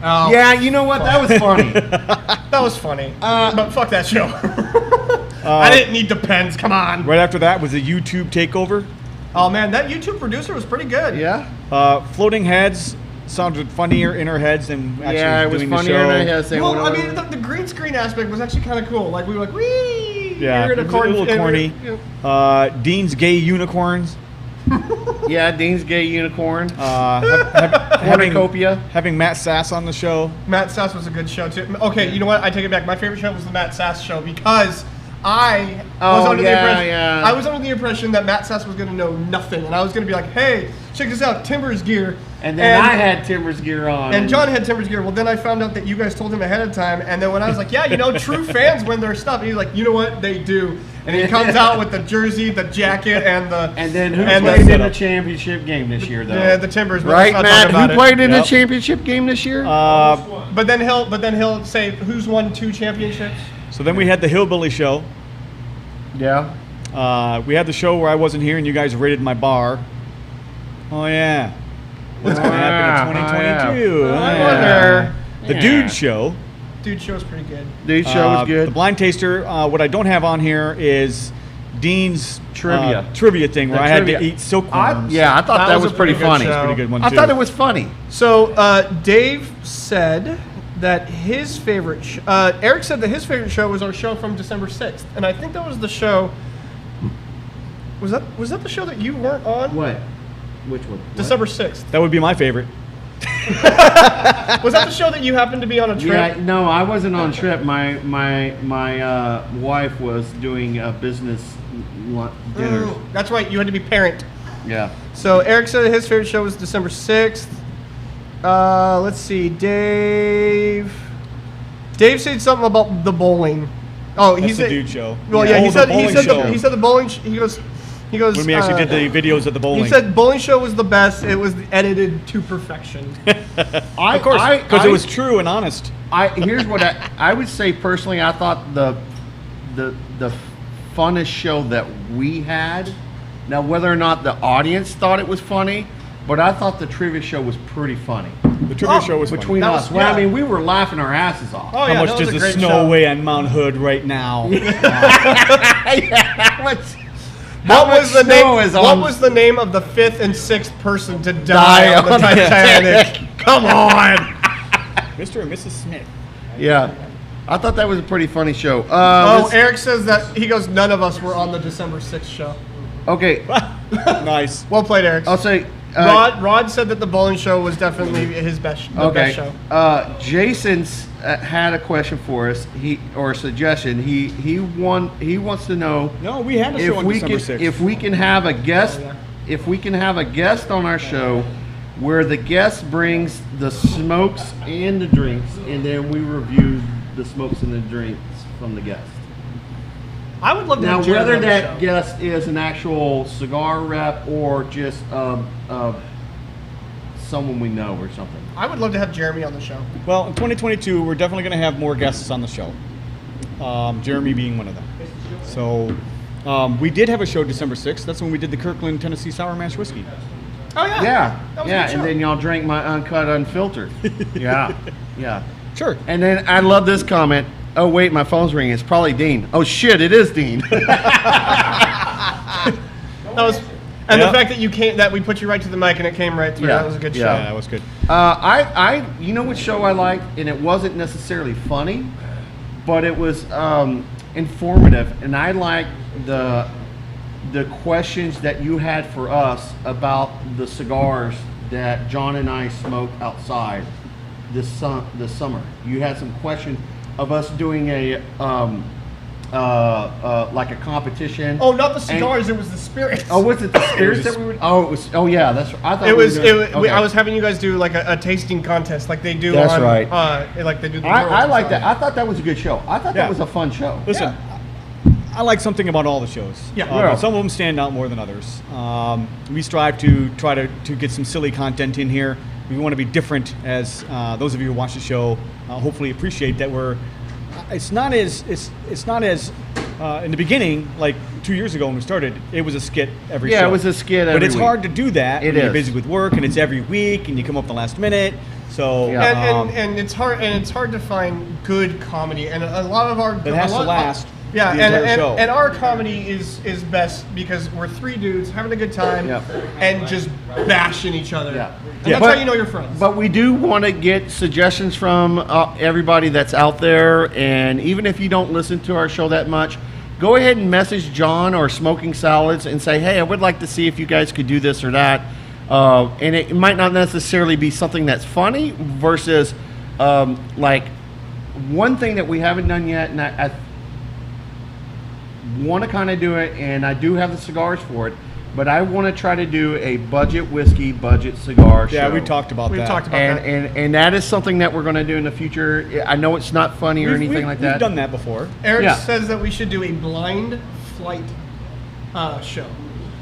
Oh, Yeah, you know what? That was funny. that was funny. But fuck that show. I didn't need the pens. Come on. Right after that was the YouTube takeover. Oh man, that YouTube producer was pretty good. Yeah. Floating Heads sounded funnier in our heads than actually Yeah, it was doing the funnier show. than I had saying. Well, I mean, the green screen aspect was actually kind of cool. Like we were like, wee. Yeah, You're in it was a little and corny. Dean's Gay Unicorns. Yeah, Dean's Gay Unicorn. Having Cornucopia. having Matt Sass on the show. Matt Sass was a good show too. Okay, you know what? I take it back. My favorite show was the Matt Sass show because I was under the impression I was under the impression that Matt Sass was going to know nothing, and I was going to be like, "Hey, check this out, Timbers gear." And then I had Timbers gear on. And John had Timbers gear. Well, then I found out that you guys told him ahead of time, and then when I was like, "Yeah, true fans win their stuff," and he's like, "You know what? They do." And he comes out with the jersey, the jacket, and the And then who and played the, in the championship game this year, though? yeah, the Timbers. but Right, let's not talk Matt? about Who it. played in the Yep. championship game this year? But then he'll say who's won 2 championships. So then we had the Hillbilly Show. yeah. We had the show where I wasn't here and you guys raided my bar. Oh yeah. What's going to happen in 2022? I Yeah. wonder. The Yeah. Dude Show. Dude, show's pretty good. Dude, show was The good. Blind Taster. What I don't have on here is Dean's Trivia. thing where The I had trivia. to eat silkworms. I thought That that was was a pretty pretty good funny. show. Pretty good one I too. thought it was funny. So Dave said that his favorite. Eric said that his favorite show was our show from December 6th, and I think that was the show. Was that the show that you weren't on? What? Which one? December 6th. That would be my favorite. Was that the show that you happened to be on a trip? Yeah, no, I wasn't on trip. My wife was doing business dinners. Ooh, that's right. You had to be parent. Yeah. So Eric said his favorite show was December 6th. Let's see, Dave said something about the bowling. Oh, he That's said the Dude Show. Well, yeah, Oh, he the said bowling show. he said the bowling. He goes. When we actually did the videos of the bowling. He said bowling show was the best. It was edited to perfection. Of course, because it was true and honest. Here's what I would say personally. I thought the funnest show that we had. Now, whether or not the audience thought it was funny, but I thought the trivia show was pretty funny. The trivia show was Between That us, was- well, I yeah. mean, we were laughing our asses off. Oh How yeah, much that does was a the great snow show. weigh on Mount Hood right now? How much What was the snow name? is What on- was the name of the 5th and 6th person to die on the on the Titanic? Come on. Mr. and Mrs. Smith. Yeah. I thought that was a pretty funny show. Eric says that he goes, none of us were on the December 6th show. Okay. Nice. Well played, Eric. I'll say. Rod said that the bowling show was definitely his best show. Jason's had a question for us. Or a suggestion. He wants to know. No, we had a show on December 6th. If we can have a guest. If we can have a guest on our show, where the guest brings the smokes and the drinks, and then we review the smokes and the drinks from the guest. I would love to Now, have Jeremy whether on the that show. guest is an actual cigar rep or just someone we know or something. I would love to have Jeremy on the show. Well, in 2022, we're definitely going to have more guests on the show. Jeremy being one of them. So, we did have a show December 6th. That's when we did the Kirkland Tennessee Sour Mash Whiskey. Oh, yeah. That was a good show. And then y'all drank my uncut, unfiltered. Yeah. Sure. And then I love this comment. Oh, wait, my phone's ringing. It's probably Dean. Oh, shit, it is Dean. The fact that we put you right to the mic and it came right through. Yeah, That was a good show. Yeah, that was good. You know what show I liked? And it wasn't necessarily funny, but it was informative. And I liked the questions that you had for us about the cigars that John and I smoked outside this summer. You had some questions of us doing a like a competition. Oh, not the cigars. It was the spirits. Oh, was it the spirits that we were? Oh, it was. Oh, yeah. That's. I thought It was. Okay. I was having you guys do like a tasting contest, like they do. That's on, right. Like they do. The I World like or that. something. I thought that was a good show. I thought Yeah. that was a fun show. Listen, I like something about all the shows. Yeah. But some of them stand out more than others. We strive to try to get some silly content in here. We want to be different, as those of you who watch the show hopefully appreciate that we're. It's not as in the beginning, like 2 years ago when we started, it was a skit every show. Yeah, it was a skit every But it's week. hard to do that It when you're is. busy with work and it's every week and you come up the last minute. So Yeah. And it's hard to find good comedy, and a lot of our It has to last Yeah, the entire show. and our comedy is best because we're three dudes having a good time Yeah. and just bashing each other. Yeah. And that's But- how you know you're friends. But we do want to get suggestions from everybody that's out there, and even if you don't listen to our show that much, go ahead and message John or Smoking Salads and say, hey, I would like to see if you guys could do this or that. And it might not necessarily be something that's funny versus like one thing that we haven't done yet, and I want to kind of do it, and I do have the cigars for it, but I want to try to do a budget whiskey, budget cigar show. yeah, we talked about We've that. talked about that. And that is something that we're going to do in the future. I know it's not funny or anything like that. We've done that before. Eric Yeah. says that we should do a blind flight show.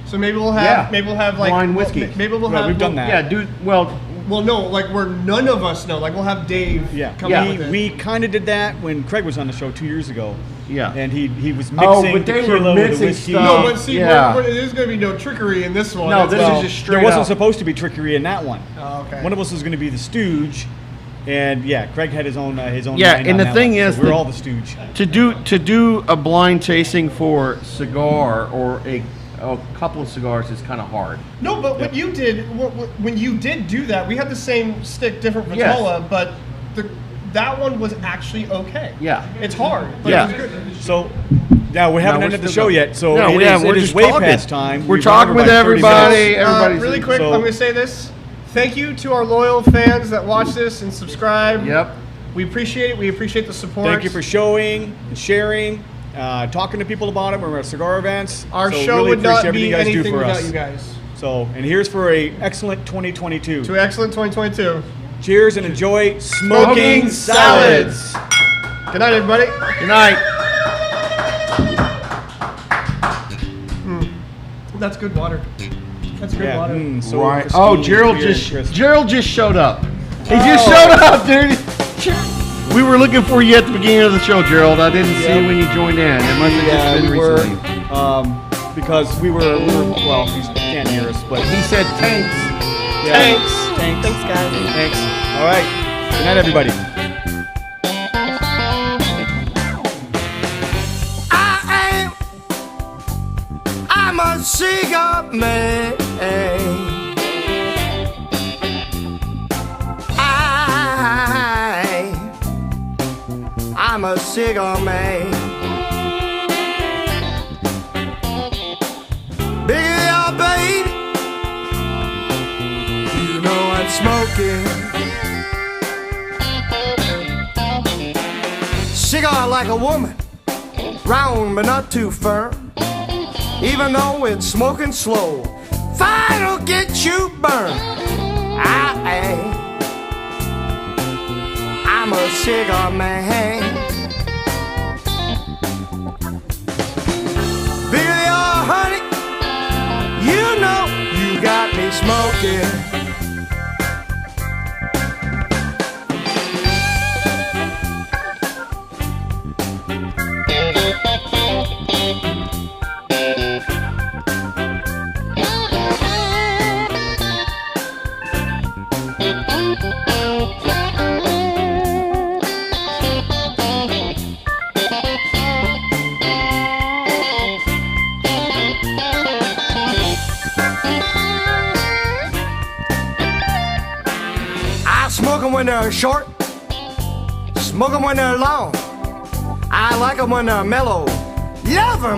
So maybe we'll have like Blind whiskey. Maybe we'll Well, have we've done that. Yeah, dude. Well, Well, no, like where none of us know. Like we'll have Dave. Yeah, come Yeah. up with it. we kind of did that when Craig was on the show 2 years ago. Yeah. and he was Oh, mixing but they were tequila with mixing whiskey. stuff. No, but see, Yeah. there's going to be no trickery in this one. No, That's this all. is just straight There wasn't up. supposed to be trickery in that one. Oh, okay. One of us was going to be the stooge, and yeah, Craig had his own Yeah, mind and on the that thing one, is so we're that- all the stooge. to do a blind tasting for cigar or a couple of cigars is kind of hard. No, but what you did when you did do that, we had the same stick, different Yes. vitola, but that one was actually okay. Yeah. It's hard. But Yeah. It was good. So now we haven't No, we're ended the still show going. yet, so No, it yeah, is, we're it is just way talking. past time. We're We've gone talking over with by 30 everybody. minutes. Everybody's Really quick, So- I'm going to say this. Thank you to our loyal fans that watch this and subscribe. Yep. We appreciate it. We appreciate the support. Thank you for showing and sharing, talking to people about it when we're at cigar events. Our So show really would not appreciate be everything you guys do anything for without us. you guys. So, and here's for a excellent 2022. To excellent 2022. Cheers and enjoy smoking Smoking salads. Good night, everybody. Good night. That's good water. That's good Yeah, water. so Right. pristine, Oh, Gerald clear, and crisp. Gerald just showed up. He just showed up, dude. We were looking for you at the beginning of the show, Gerald. I didn't see you when you joined in. It must have just been we were, recently. because we were well, he can't hear us, but He said tanks. yeah. Thanks. Thanks. Thanks, guys. Thanks. All right. Good night, everybody. I'm a cigar man. I cigar man. Biggie, oh baby, you know I'm smoking. Cigar like a woman, round but not too firm. Even though it's smoking slow, fire'll get you burned. I'm a cigar man. Billy, oh honey, you know you got me smoking. Smoke 'em when they're short, smoke 'em when they're long. I like 'em when they're mellow, love 'em